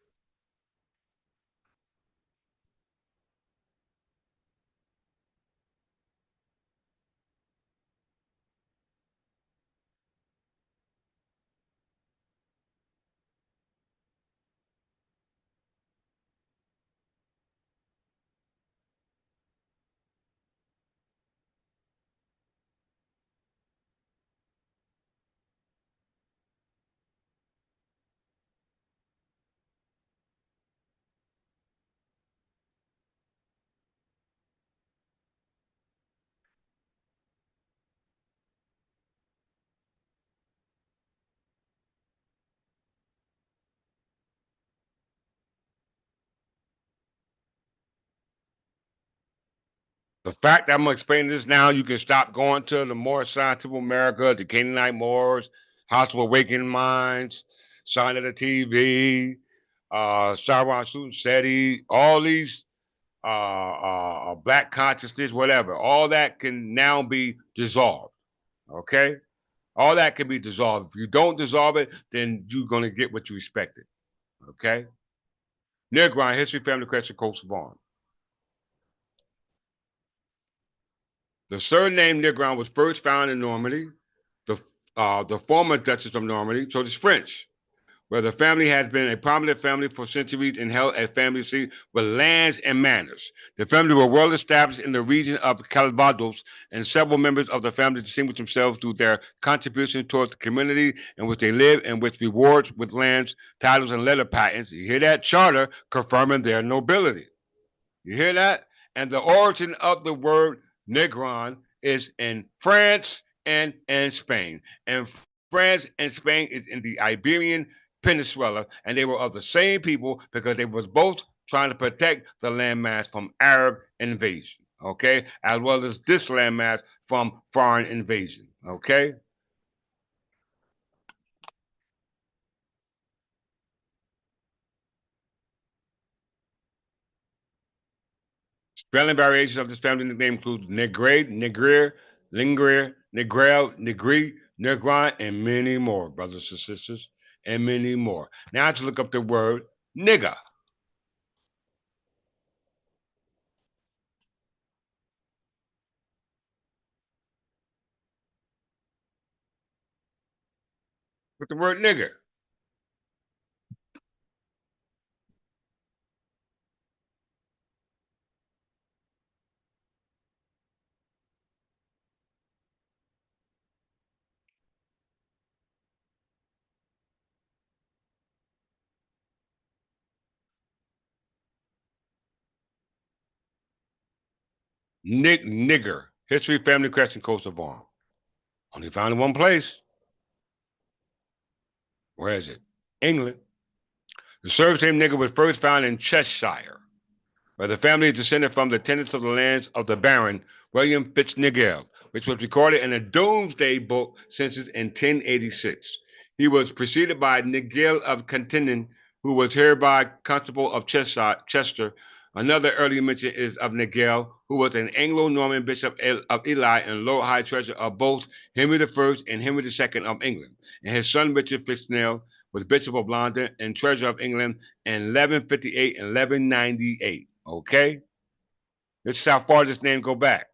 The fact that I'm explaining this now, you can stop going to the Moorish Science of America, the Canaanite Moors, House of Awakening Minds, Sign of the TV, Sharon Student SETI, all these black consciousness, whatever. All that can now be dissolved. Okay? All that can be dissolved. If you don't dissolve it, then you're going to get what you expected. Okay? Negro, History, Family, Crest, and Coast of Arms. The surname Negron was first found in Normandy, the former Duchess of Normandy, so it's French, where the family has been a prominent family for centuries and held a family seat with lands and manors. The family were well established in the region of Calvados, and several members of the family distinguished themselves through their contribution towards the community in which they live and which rewards with lands, titles, and letter patents. You hear that? Charter confirming their nobility. You hear that? And the origin of the word Negron is in France and in Spain. And France and Spain is in the Iberian Peninsula, and they were of the same people because they was both trying to protect the landmass from Arab invasion, okay, as well as this landmass from foreign invasion, okay. Spelling variations of this family nickname include Negre, Negrier, Lingrier, Negrel, Negri, Negron, and many more, brothers and sisters, and many more. Now to look up the word nigger. With the word nigger. Nigger. History, family, crest, and coast of arm. Only found in one place. Where is it? England. The surname nigger was first found in Cheshire, where the family is descended from the tenants of the lands of the Baron William Fitznigel, which was recorded in a Domesday Book census in 1086. He was preceded by Nigel of Cantinan, who was hereby Constable of Chester. Another early mention is of Nigel, who was an Anglo-Norman bishop of Ely and Lord High Treasurer of both Henry I and Henry II of England. And his son Richard Fitznell was Bishop of London and Treasurer of England in 1158 and 1198. Okay? This is how far this name go back.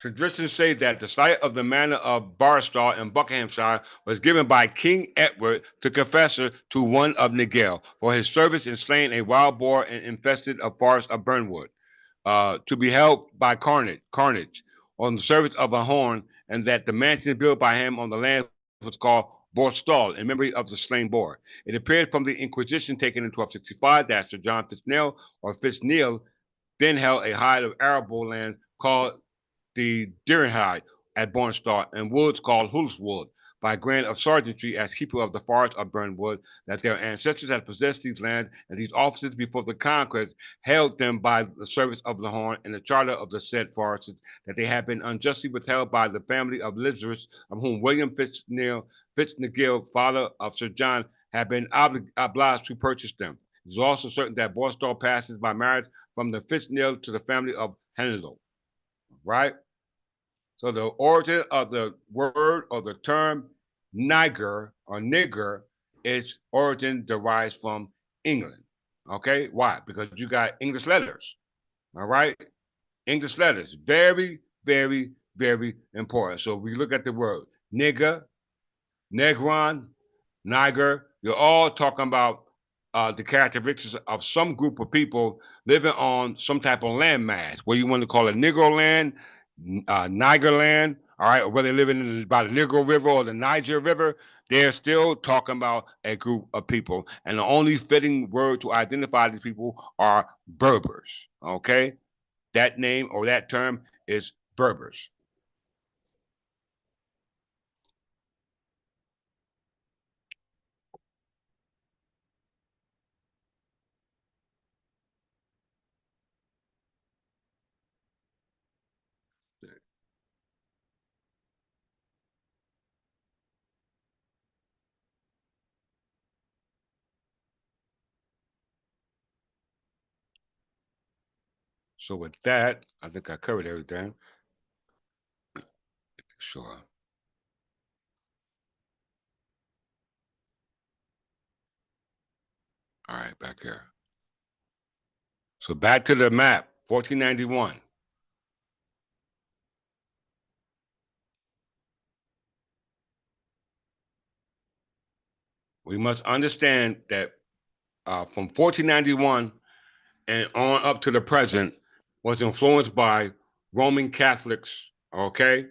Traditions say that the site of the manor of Barstow in Buckinghamshire was given by King Edward the Confessor to one of Nigel for his service in slaying a wild boar and infested a forest of Burnwood, to be held by carnage on the service of a horn, and that the mansion built by him on the land was called Borstal in memory of the slain boar. It appeared from the Inquisition taken in 1265 that Sir John Fitznell or Fitzneil then held a hide of arable land called the Deerhide at Bornstar and woods called Hulswood by grant of sergeantry as keeper of the forest of Burnwood, that their ancestors had possessed these lands and these offices before the conquest held them by the service of the horn and the charter of the said forests, that they had been unjustly withheld by the family of Lizarus, of whom William Fitznagill, father of Sir John, had been obliged to purchase them. It is also certain that Borstal passes by marriage from the Fitznagill to the family of Henlo, right? So the origin of the word or the term Niger or nigger, its origin derives from England. Okay, why? Because you got English letters. All right, English letters, very, very, very important. So we look at the word nigger, negron, Niger, you're all talking about the characteristics of some group of people living on some type of landmass, where you want to call it Negro land, Niger land, all right, or whether they're living by the Negro River or the Niger River, they're still talking about a group of people. And the only fitting word to identify these people are Berbers, okay? That name or that term is Berbers. So with that, I think I covered everything. Sure. All right, back here. So back to the map, 1491. We must understand that from 1491 and on up to the present was influenced by Roman Catholics, okay,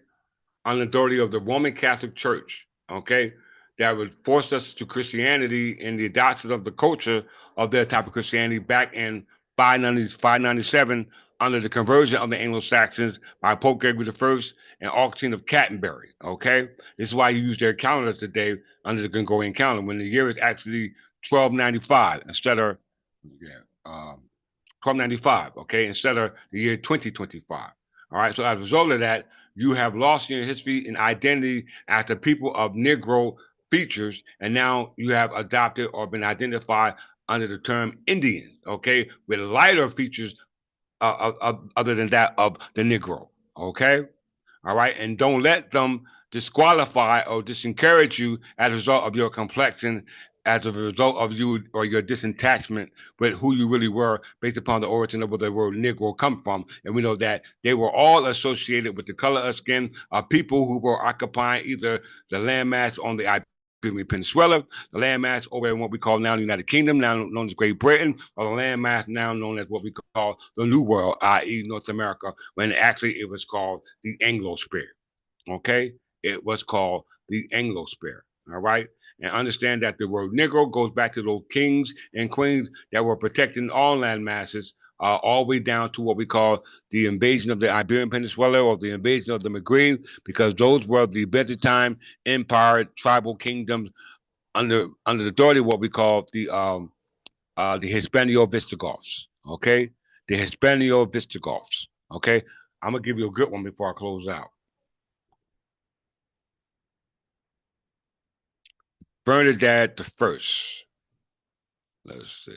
on the authority of the Roman Catholic Church, okay, that would force us to Christianity and the adoption of the culture of their type of Christianity back in 597 under the conversion of the Anglo-Saxons by Pope Gregory I and Augustine of Canterbury, okay? This is why you use their calendar today under the Gregorian calendar when the year is actually 1295 instead of yeah, 1295, okay, instead of the year 2025. All right, so as a result of that, you have lost your history and identity as the people of Negro features, and now you have adopted or been identified under the term Indian, okay, with lighter features other than that of the Negro, okay? All right, and don't let them disqualify or disencourage you as a result of your complexion, as a result of you or your disattachment with who you really were based upon the origin of where the word Negro come from. And we know that they were all associated with the color of skin of people who were occupying either the landmass on the Iberian Peninsula, the landmass over in what we call now the United Kingdom, now known as Great Britain, or the landmass now known as what we call the New World, i.e., North America, when actually it was called the Anglosphere. Okay, it was called the Anglosphere. All right, and understand that the word Negro goes back to those kings and queens that were protecting all land masses, all the way down to what we call the invasion of the Iberian Peninsula or the invasion of the Maghreb, because those were the Byzantine Empire tribal kingdoms under the authority of what we call the Hispanio Visigoths. Okay, the Hispanio Visigoths. Okay, I'm gonna give you a good one before I close out. Bernadette the First. Let's see.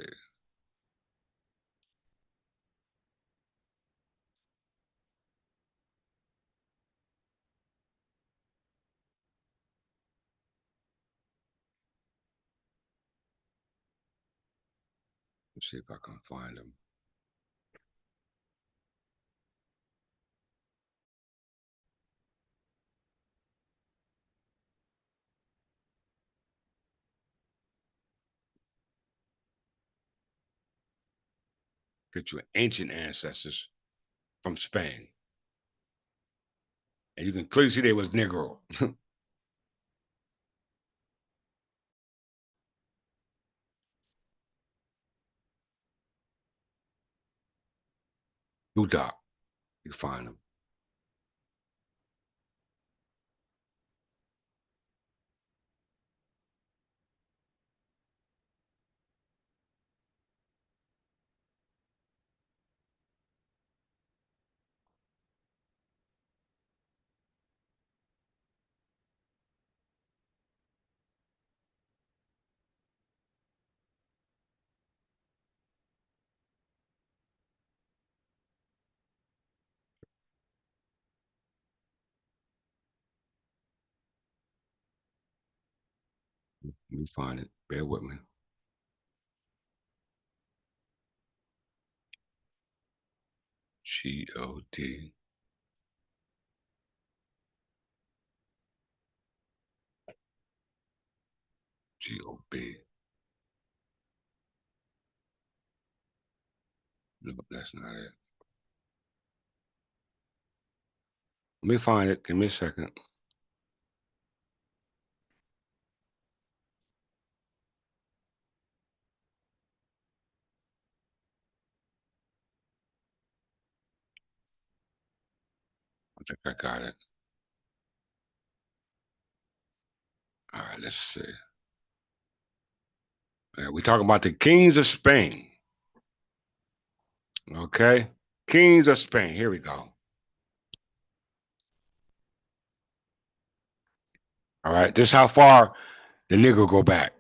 Let's see if I can find them. Get your ancient ancestors from Spain, and you can clearly see they was Negro. New Doc, you find them. You find it. Bear with me. God. Gob. No, that's not it. Let me find it. Give me a second. I think I got it. All right, let's see. We talking about the kings of Spain. Okay, kings of Spain. Here we go. All right, this is how far the nigga go back.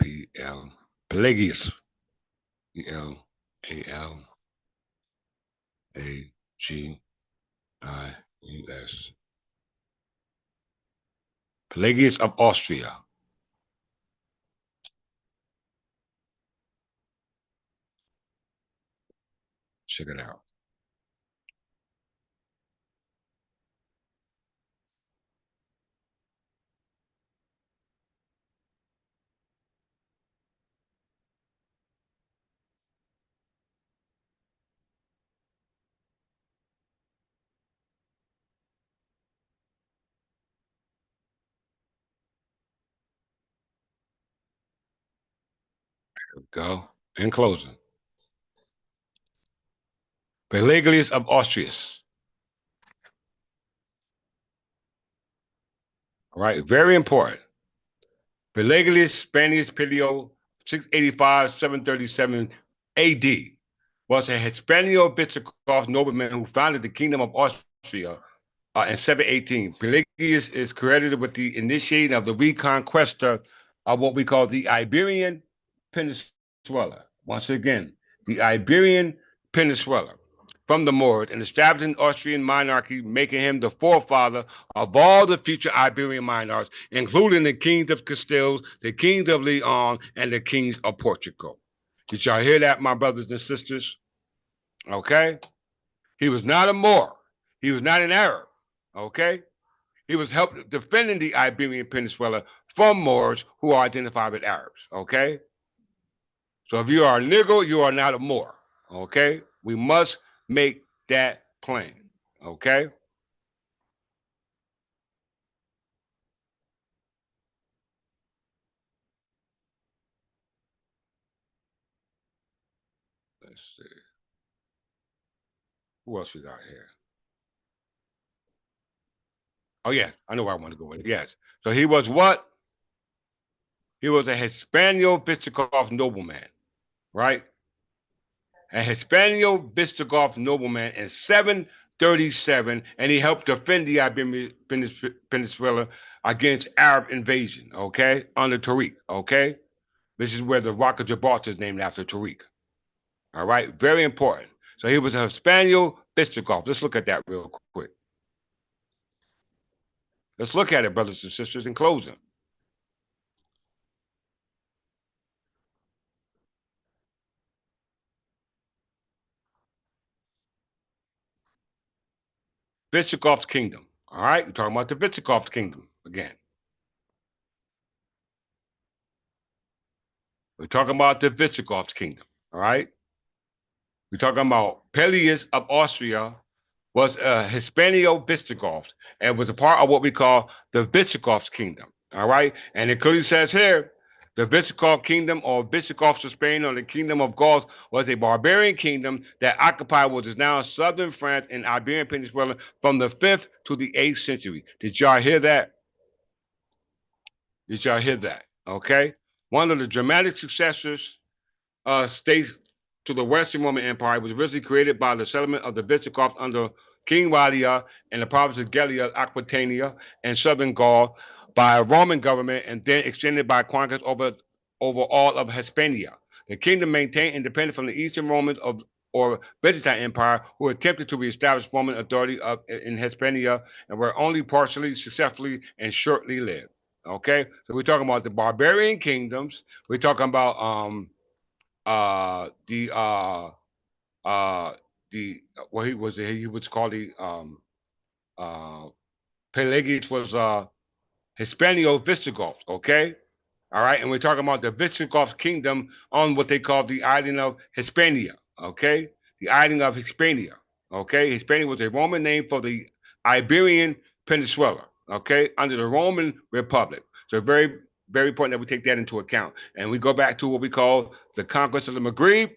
P L Pelagius. P L A L Pelagius. Pelagius of Austria. Check it out. Here we go. In closing, Pelagius of Austria. All right, very important. Pelagius Spanish Perio 685 737 AD was a Hispano Visigoth nobleman who founded the Kingdom of Austria in 718. Pelagius is credited with the initiating of the reconquesta of what we call the Iberian Peninsula. Once again, the Iberian Peninsula from the Moors and establishing Austrian monarchy, making him the forefather of all the future Iberian monarchs, including the kings of Castile, the kings of Leon, and the kings of Portugal. Did y'all hear that, my brothers and sisters? Okay? He was not a Moor. He was not an Arab. Okay? He was helping defending the Iberian Peninsula from Moors who are identified with Arabs. Okay? So if you are a Negro, you are not a Moor. Okay? We must make that plain. Okay? Let's see. Who else we got here? Oh, yeah. I know where I want to go with. Yes. So he was what? He was a Hispano Visigoth nobleman, right? A Hispano Visigoth nobleman in 737, and he helped defend the Iberian Peninsula against Arab invasion, okay, under Tariq, okay? This is where the Rock of Gibraltar is named after Tariq, all right? Very important. So he was a Hispano Visigoth. Let's look at that real quick. Let's look at it, brothers and sisters, in closing. Visigoth's kingdom, all right? We're talking about the Visigoth's kingdom again. We're talking about the Visigoth's kingdom, all right? We're talking about Pelias of Austria was a Hispano-Visigoth and was a part of what we call the Visigoths kingdom. All right. And it clearly says here the Visigoth kingdom or Visigoths of Spain or the kingdom of Gaul was a barbarian kingdom that occupied what is now southern France and Iberian Peninsula from the 5th to the 8th century. Did y'all hear that? Did y'all hear that? Okay. One of the dramatic successors states to the Western Roman Empire was originally created by the settlement of the Visigoths under King Walia in the province of Gallia, Aquitania, and southern Gaul by a Roman government and then extended by conquest over all of Hispania. The kingdom maintained independence from the Eastern Romans or Byzantine Empire, who attempted to reestablish Roman authority in Hispania and were only partially successfully and shortly lived. Okay, so we're talking about the barbarian kingdoms. We're talking about uh the uh uh the well he was called the uh Pelagius was Hispano Visigoth, okay? All right, and we're talking about the Visigoth kingdom on what they call the island of Hispania, okay? The island of Hispania, okay? Hispania was a Roman name for the Iberian Peninsula, okay, under the Roman Republic. So very, very important that we take that into account. And we go back to what we call the conquest of the Maghreb.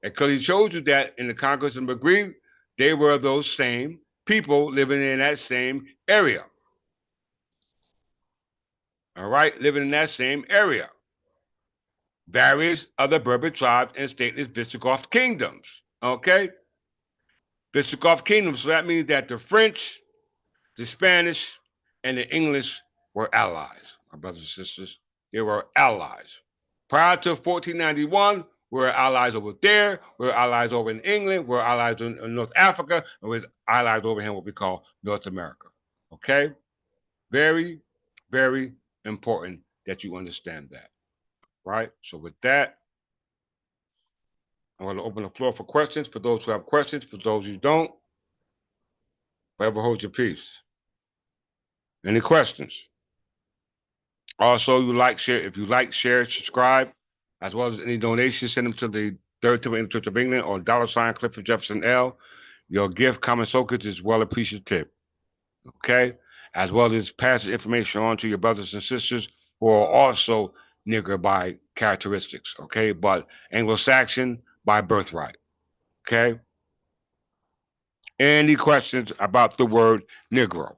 And clearly shows you that in the conquest of the Maghreb, they were those same people living in that same area. All right, living in that same area. Various other Berber tribes and stateless Visigoth kingdoms. Okay, Visigoth kingdoms. So that means that the French, the Spanish, and the English were allies. My brothers and sisters, they were allies. Prior to 1491, We're allies over there. We're allies over in England. We're allies in North Africa. And we're allies over here in what we call North America. Okay? Very, very important that you understand that. Right? So with that, I'm going to open the floor for questions. For those who have questions, for those who don't, forever hold your peace. Any questions? Also, if you like, share, subscribe, as well as any donations, send them to the Third Temple Church of England or $ Clifford Jefferson L. Your gift, common soakage, is well appreciative. Okay? As well as pass the information on to your brothers and sisters who are also Negro by characteristics. Okay? But Anglo-Saxon by birthright. Okay? Any questions about the word Negro?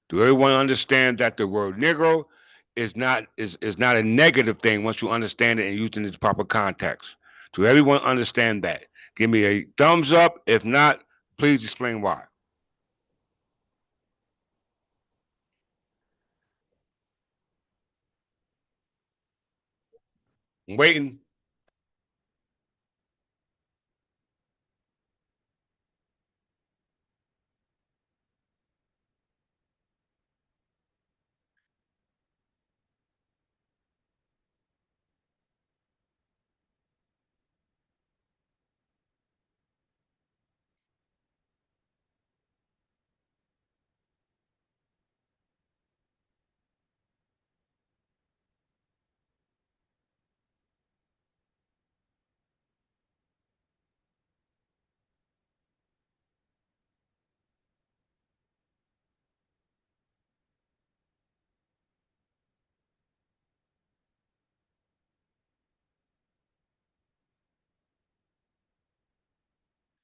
Do everyone understand that the word Negro is not a negative thing once you understand it and use it in its proper context? Do everyone understand that? Give me a thumbs up. If not, please explain why. I'm waiting.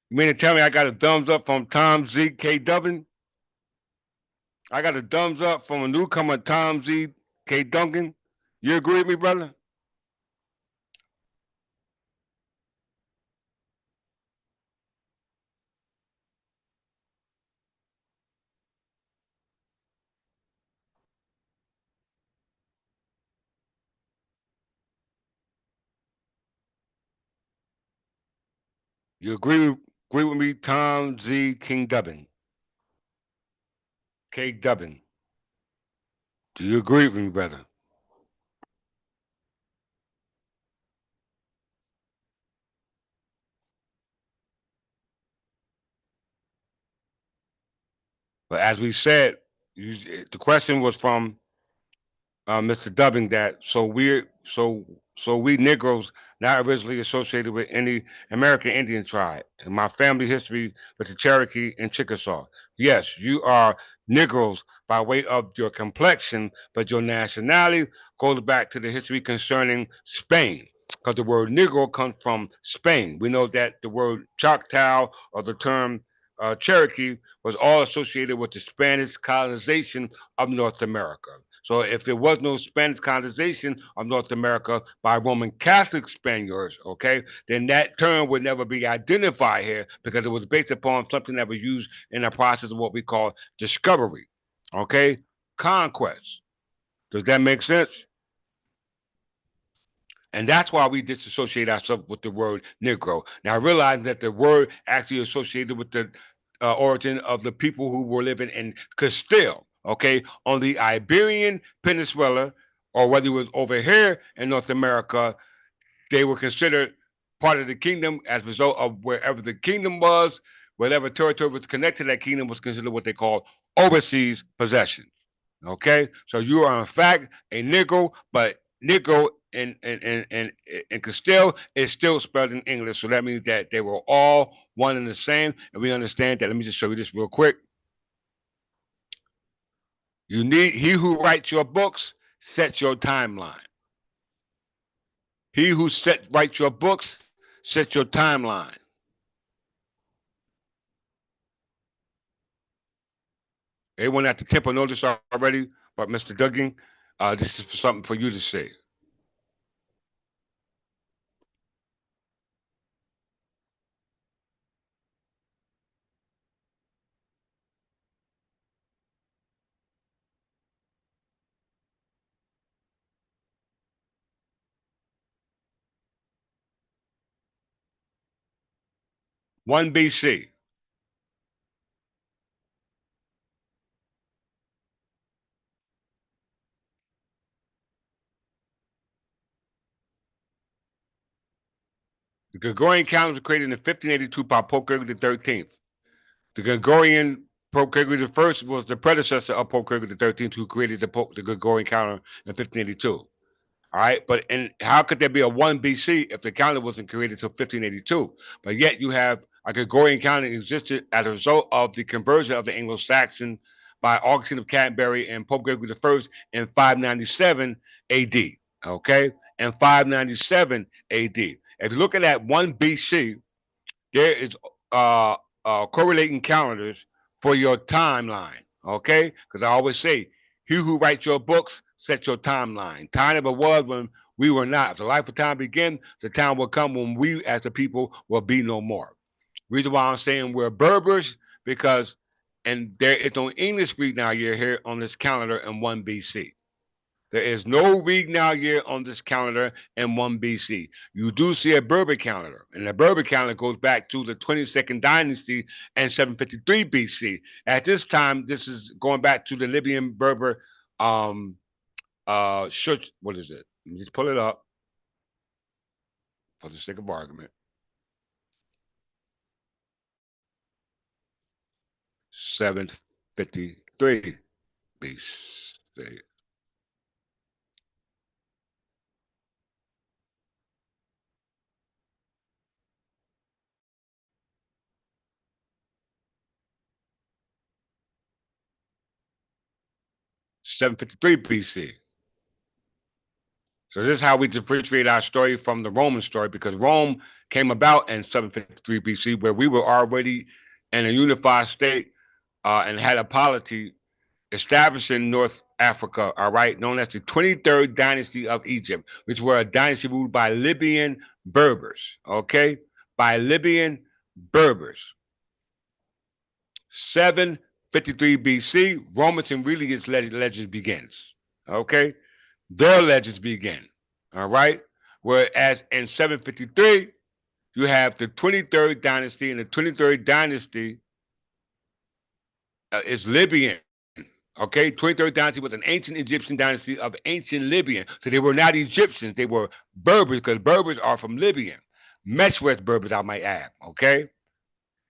You mean to tell me I got a thumbs up from Tom Z K Dubbin? I got a thumbs up from a newcomer, Tom Z K Duncan. You agree with me, brother? You agree with me, Tom Z King Dubbin? K Dubbin. Do you agree with me, brother? But as we said, the question was from Mr. Dubbing that so we Negroes not originally associated with any American Indian tribe. In my family history with the Cherokee and Chickasaw. Yes, you are Negroes by way of your complexion, but your nationality goes back to the history concerning Spain. Because the word Negro comes from Spain. We know that the word Choctaw or the term Cherokee was all associated with the Spanish colonization of North America. So if there was no Spanish colonization of North America by Roman Catholic Spaniards, okay, then that term would never be identified here because it was based upon something that was used in the process of what we call discovery, okay, conquest. Does that make sense? And that's why we disassociate ourselves with the word Negro. Now, realizing that the word actually associated with the origin of the people who were living in Castile, okay, on the Iberian Peninsula, or whether it was over here in North America, they were considered part of the kingdom as a result of wherever the kingdom was, whatever territory was connected to that kingdom was considered what they called overseas possession. Okay, so you are in fact a Negro, but Negro in Castile is still spelled in English, so that means that they were all one and the same, and we understand that. Let me just show you this real quick. You need he who writes your books sets your timeline. He who writes your books sets your timeline. Everyone at the temple knows this already, but Mr. Duggan, this is for something for you to say. 1 BC. The Gregorian calendar was created in 1582 by Pope Gregory XIII. The Gregorian Pope Gregory I was the predecessor of Pope Gregory XIII, who created the Gregorian calendar in 1582. All right, but and how could there be a 1 BC if the calendar wasn't created until 1582? But yet you have a Gregorian calendar existed as a result of the conversion of the Anglo-Saxon by Augustine of Canterbury and Pope Gregory I in 597 AD. Okay, in 597 AD. If you're looking at 1 BC, there is uh, correlating calendars for your timeline. Okay, because I always say, he who writes your books sets your timeline. Time never was when we were not. If the life of time begin, the time will come when we, as the people, will be no more. Reason why I'm saying we're Berbers because, and there is no English read now year here on this calendar in 1 BC. There is no read now year on this calendar in 1 BC. You do see a Berber calendar, and the Berber calendar goes back to the 22nd dynasty and 753 BC. At this time, this is going back to the Libyan Berber church. What is it? Let me just pull it up for the sake of argument. 753 BC. 753 BC. So this is how we differentiate our story from the Roman story, because Rome came about in 753 BC, where we were already in a unified state and had a polity established in North Africa, all right, known as the 23rd dynasty of Egypt, which were a dynasty ruled by Libyan Berbers, okay, by Libyan Berbers. 753 BC, Romans and really its legend begins, okay? Their legends begin. All right. Whereas in 753, you have the 23rd dynasty, and the 23rd dynasty is Libyan. Okay. 23rd dynasty was an ancient Egyptian dynasty of ancient Libyan. So they were not Egyptians, they were Berbers, because Berbers are from Libya. Meshwest Berbers, I might add. Okay.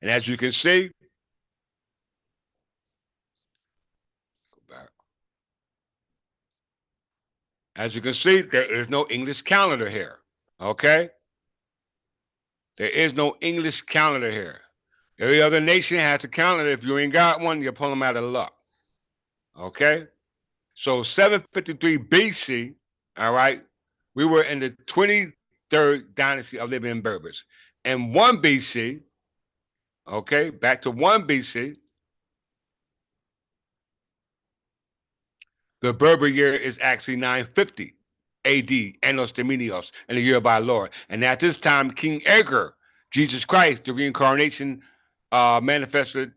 And as you can see, go back. As you can see, there is no English calendar here. Okay. There is no English calendar here. Every other nation has a calendar. If you ain't got one, you pull them out of luck. Okay? So 753 BC, all right, we were in the 23rd dynasty of Libyan Berbers. And 1 BC, okay, back to 1 BC, the Berber year is actually 950 AD, Annos Dominios, in the year of our Lord. And at this time, King Edgar, Jesus Christ, the reincarnation, manifested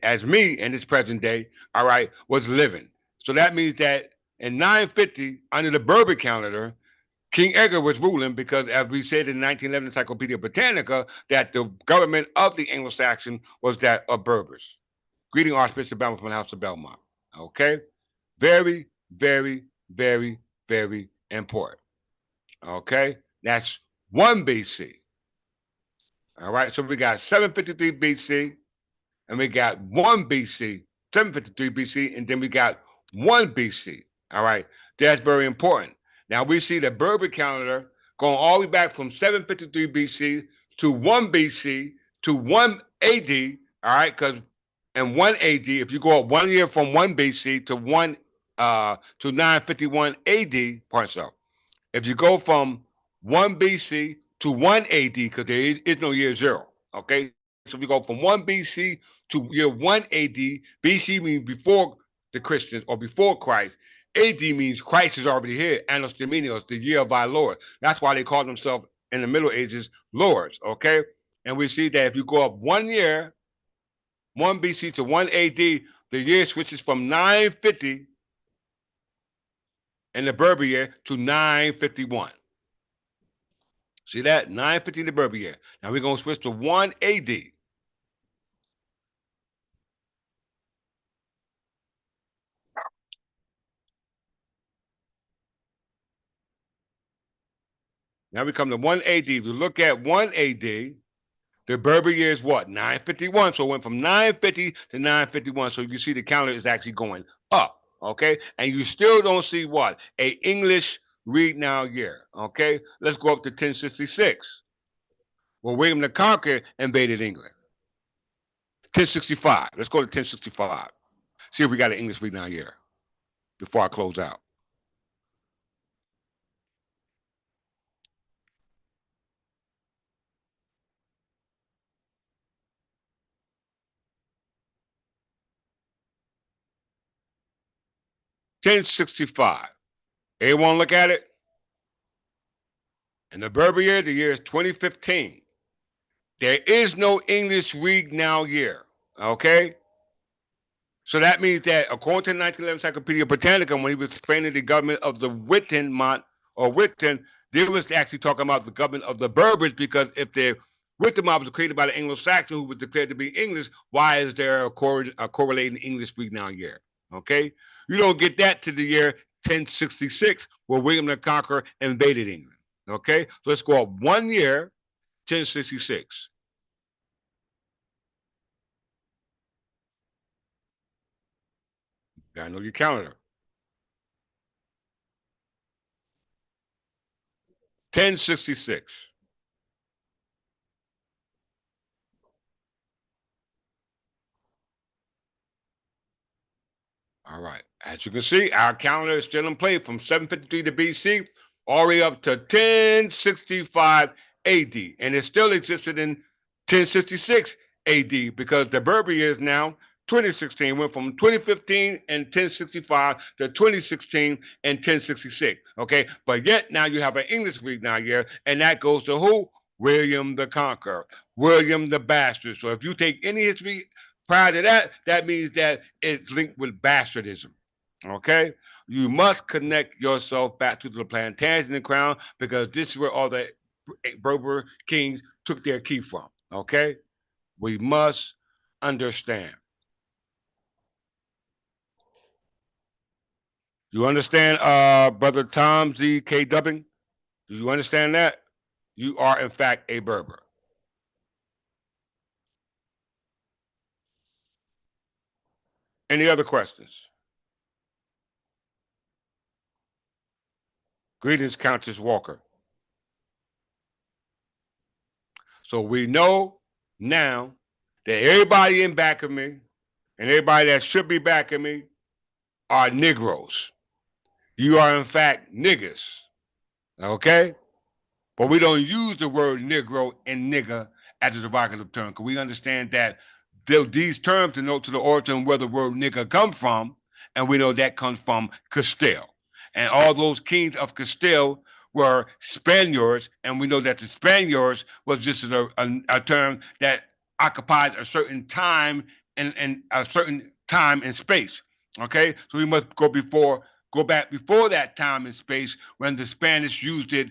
as me in this present day, all right, was living. So that means that in 950, under the Berber calendar, King Edgar was ruling because, as we said in the 1911 Encyclopedia Britannica, that the government of the Anglo-Saxon was that of Berbers. Greeting Archbishop Belmont from the House of Belmont. Okay? Very, very, very, very important. Okay? That's 1 BC. All right? So we got 753 BC, and we got 1 BC, 753 BC, and then we got 1 BC. All right? That's very important. Now we see the Berber calendar going all the way back from 753 BC to 1 BC to 1 AD. All right? Because in 1 AD, if you go up 1 year from 1 BC to 951 AD, pardon yourself. If you go from 1 BC to 1 AD, because there is no year zero, okay? So we go from 1 BC to year 1 AD. BC means before the Christians or before Christ. AD means Christ is already here. Annos Dominios, the year of our Lord. That's why they call themselves in the Middle Ages lords, okay? And we see that if you go up 1 year, 1 BC to 1 AD, the year switches from 950 in the Berber year to 951. See that? 950 the Berber year. Now we're going to switch to 1 AD. Now we come to 1 AD. If you look at 1 AD, the Berber year is what? 951. So it went from 950 to 951. So you can see the calendar is actually going up. Okay. And you still don't see what? A English read now year. Okay. Let's go up to 1066. Well, William the Conqueror invaded England. 1065. Let's go to 1065. See if we got an English read now year before I close out. 1065. Everyone look at it? In the Berber year, the year is 2015. There is no English read now year. Okay? So that means that according to the 1911 Encyclopedia Britannica, when he was explaining the government of the Witten, they was actually talking about the government of the Berbers because if the Wittenmont was created by the Anglo-Saxon who was declared to be English, why is there a correlating English speak now year? Okay? You don't get that to the year 1066 where William the Conqueror invaded England. Okay? So let's go up 1 year, 1066. Gotta know your calendar. 1066. All right. As you can see, our calendar is still in play from 753 to BC all the way up to 1065 AD. And it still existed in 1066 AD because the Berber years now 2016 went from 2015 and 1065 to 2016 and 1066. Okay. But yet now you have an English week now here, and that goes to who? William the Conqueror, William the Bastard. So if you take any history prior to that, that means that it's linked with bastardism. Okay? You must connect yourself back to the Plantagenet crown because this is where all the Berber kings took their key from. Okay? We must understand. You understand, Brother Tom Z. K. Dubbing? Do you understand that? You are, in fact, a Berber. Any other questions? Greetings, Countess Walker. So we know now that everybody in back of me and everybody that should be backing me are Negroes. You are, in fact, niggas. Okay? But we don't use the word Negro and nigger as a derogative term because we understand that these terms denote to the origin where the word nigger comes from, and we know that comes from Castile. And all those kings of Castile were Spaniards, and we know that the Spaniards was just a term that occupied a certain time and a certain time and space. Okay, so we must go back before that time and space when the Spanish used it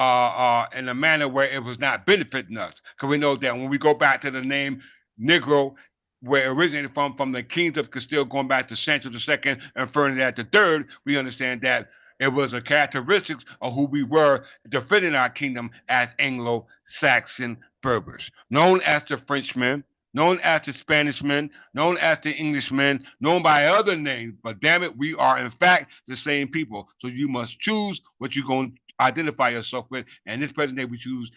in a manner where it was not benefiting us. Because we know that when we go back to the name Negro, where it originated from the kings of Castile, going back to Sancho II and Ferdinand III, we understand that it was a characteristic of who we were defending our kingdom as Anglo-Saxon Berbers, known as the Frenchmen, known as the Spanishmen, known as the Englishmen, known by other names. But damn it, we are in fact the same people. So you must choose what you're going to identify yourself with. And this present day, we choose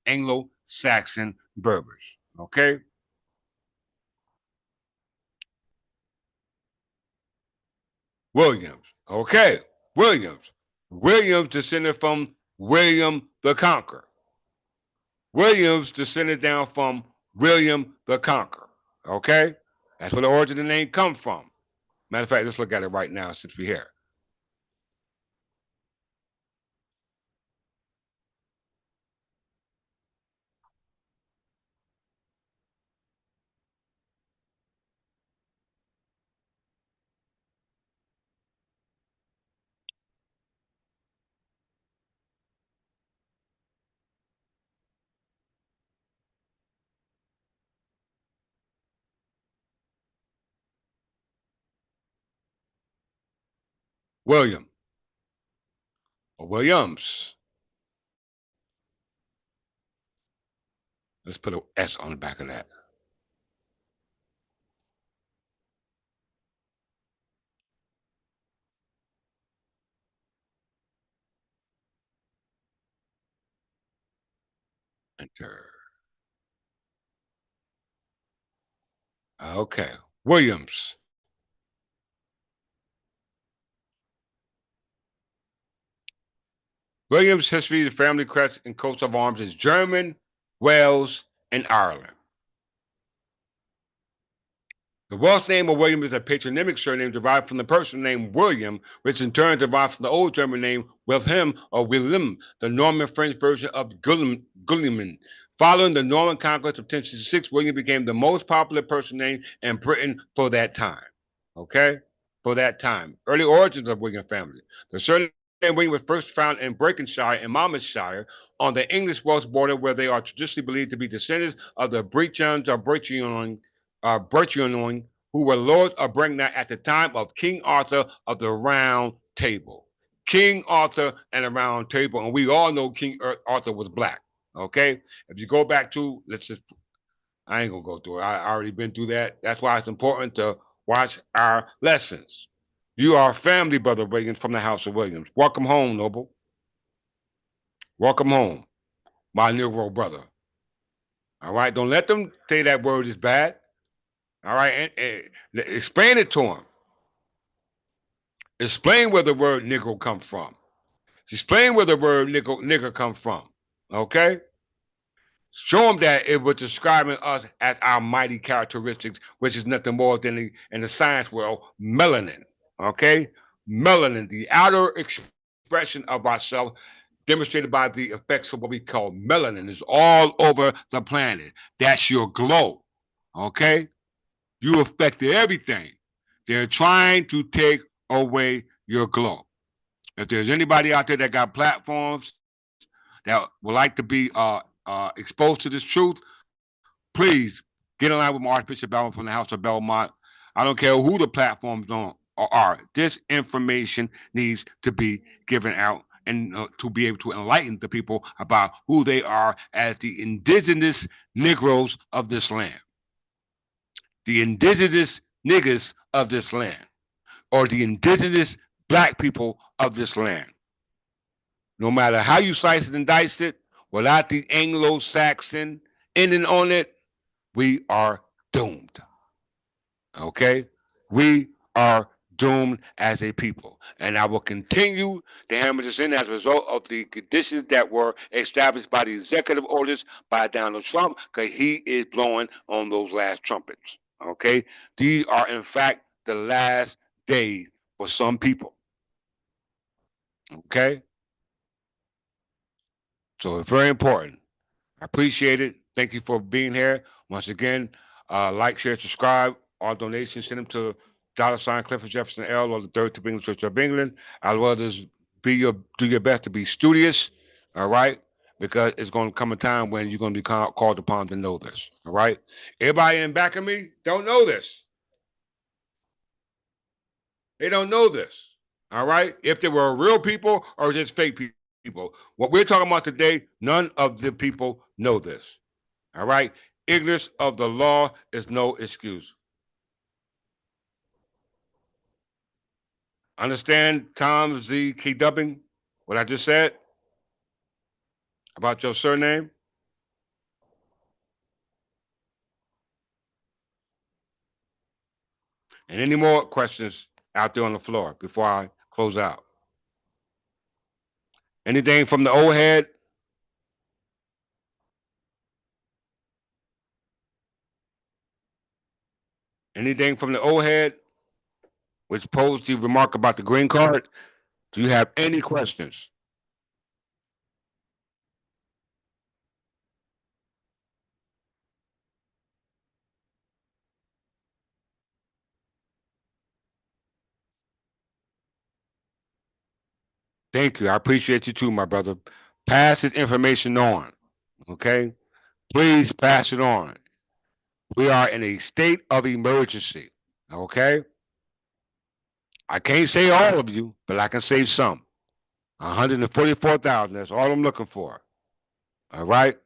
Anglo-Saxon Berbers. Okay? Williams. Okay. Williams. Williams descended from William the Conqueror. Williams descended down from William the Conqueror. Okay? That's where the origin of the name comes from. Matter of fact, let's look at it right now since we're here. William or Williams. Let's put a S on the back of that. Enter. Okay. Williams. Williams' history, the family crest and coat of arms is German, Wales, and Ireland. The Welsh name of William is a patronymic surname derived from the personal name William, which in turn derived from the Old German name Wilhelm or Willem, the Norman French version of Guilliman. Following the Norman conquest of 1066, William became the most popular person name in Britain for that time. Okay? For that time. Early origins of William family. The surname William was first found in Breconshire and Monmouthshire on the English-Welsh border, where they are traditionally believed to be descendants of the Brechons or Brechionoin, who were lords of Brecknock at the time of King Arthur of the Round Table. King Arthur and the Round Table, and we all know King Arthur was black. Okay, if you go back to, let's just, I ain't gonna go through it. I already been through that. That's why it's important to watch our lessons. You are family, Brother Williams, from the House of Williams. Welcome home, Noble. Welcome home, my Negro brother. All right, don't let them say that word is bad. All right, and explain it to them. Explain where the word Negro come from. Explain where the word nigger come from. Okay? Show them that it was describing us as our mighty characteristics, which is nothing more than in the science world, melanin. Okay? Melanin, the outer expression of ourselves, demonstrated by the effects of what we call melanin, is all over the planet. That's your glow. Okay? You affect everything. They're trying to take away your glow. If there's anybody out there that got platforms that would like to be exposed to this truth, please get in line with Archbishop Belmont from the House of Belmont. I don't care who the platforms are. This information needs to be given out and to be able to enlighten the people about who they are as the indigenous Negroes of this land, the indigenous niggas of this land, or the indigenous black people of this land. No matter how you slice it and dice it, without the Anglo-Saxon ending on it, we are doomed. Okay? We are doomed as a people. And I will continue to hammer this in as a result of the conditions that were established by the executive orders by Donald Trump, because he is blowing on those last trumpets. Okay? These are, in fact, the last days for some people. Okay? So it's very important. I appreciate it. Thank you for being here. Once again, like, share, subscribe. All donations, send them to $ Clifford Jefferson L or the Third to England Church of England. As well as do your best to be studious, all right? Because it's going to come a time when you're going to be called upon to know this, all right? Everybody in back of me don't know this. They don't know this, all right? If they were real people or just fake people. What we're talking about today, none of the people know this. All right? Ignorance of the law is no excuse. Understand, Tom Z. K. Dubbing, what I just said about your surname? And any more questions out there on the floor before I close out? Anything from the old head? Anything from the old head, which posed the remark about the green card? Do you have any questions? Thank you. I appreciate you too, my brother. Pass this information on. Okay? Please pass it on. We are in a state of emergency. Okay? I can't say all of you, but I can say some. 144,000. That's all I'm looking for. All right,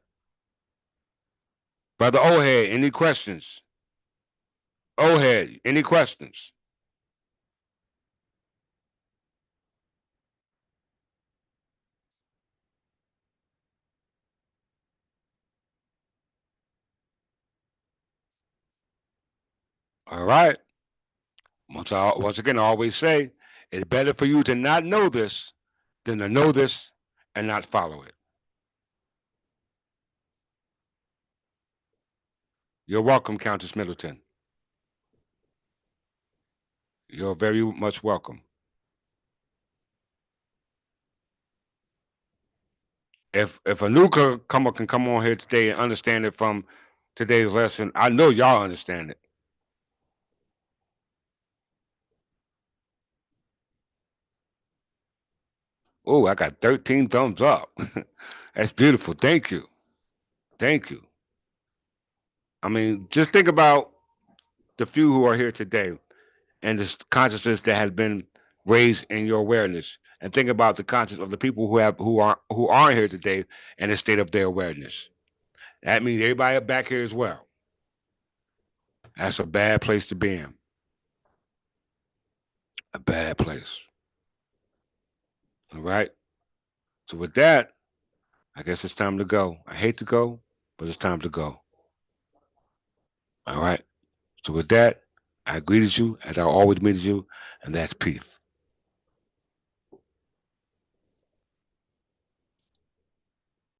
brother Ohead. Any questions? Ohead, any questions? All right. Once again, I always say it's better for you to not know this than to know this and not follow it. You're welcome, Countess Middleton. You're very much welcome. If a newcomer can come on here today and understand it from today's lesson, I know y'all understand it. Oh, I got 13 thumbs up. That's beautiful. Thank you. Thank you. I mean, just think about the few who are here today and the consciousness that has been raised in your awareness, and think about the consciousness of the people who aren't here today and the state of their awareness. That means everybody back here as well. That's a bad place to be in. A bad place. All right. So with that, I guess it's time to go. I hate to go, but it's time to go. All right. So with that, I greeted you as I always greeted you, and that's peace.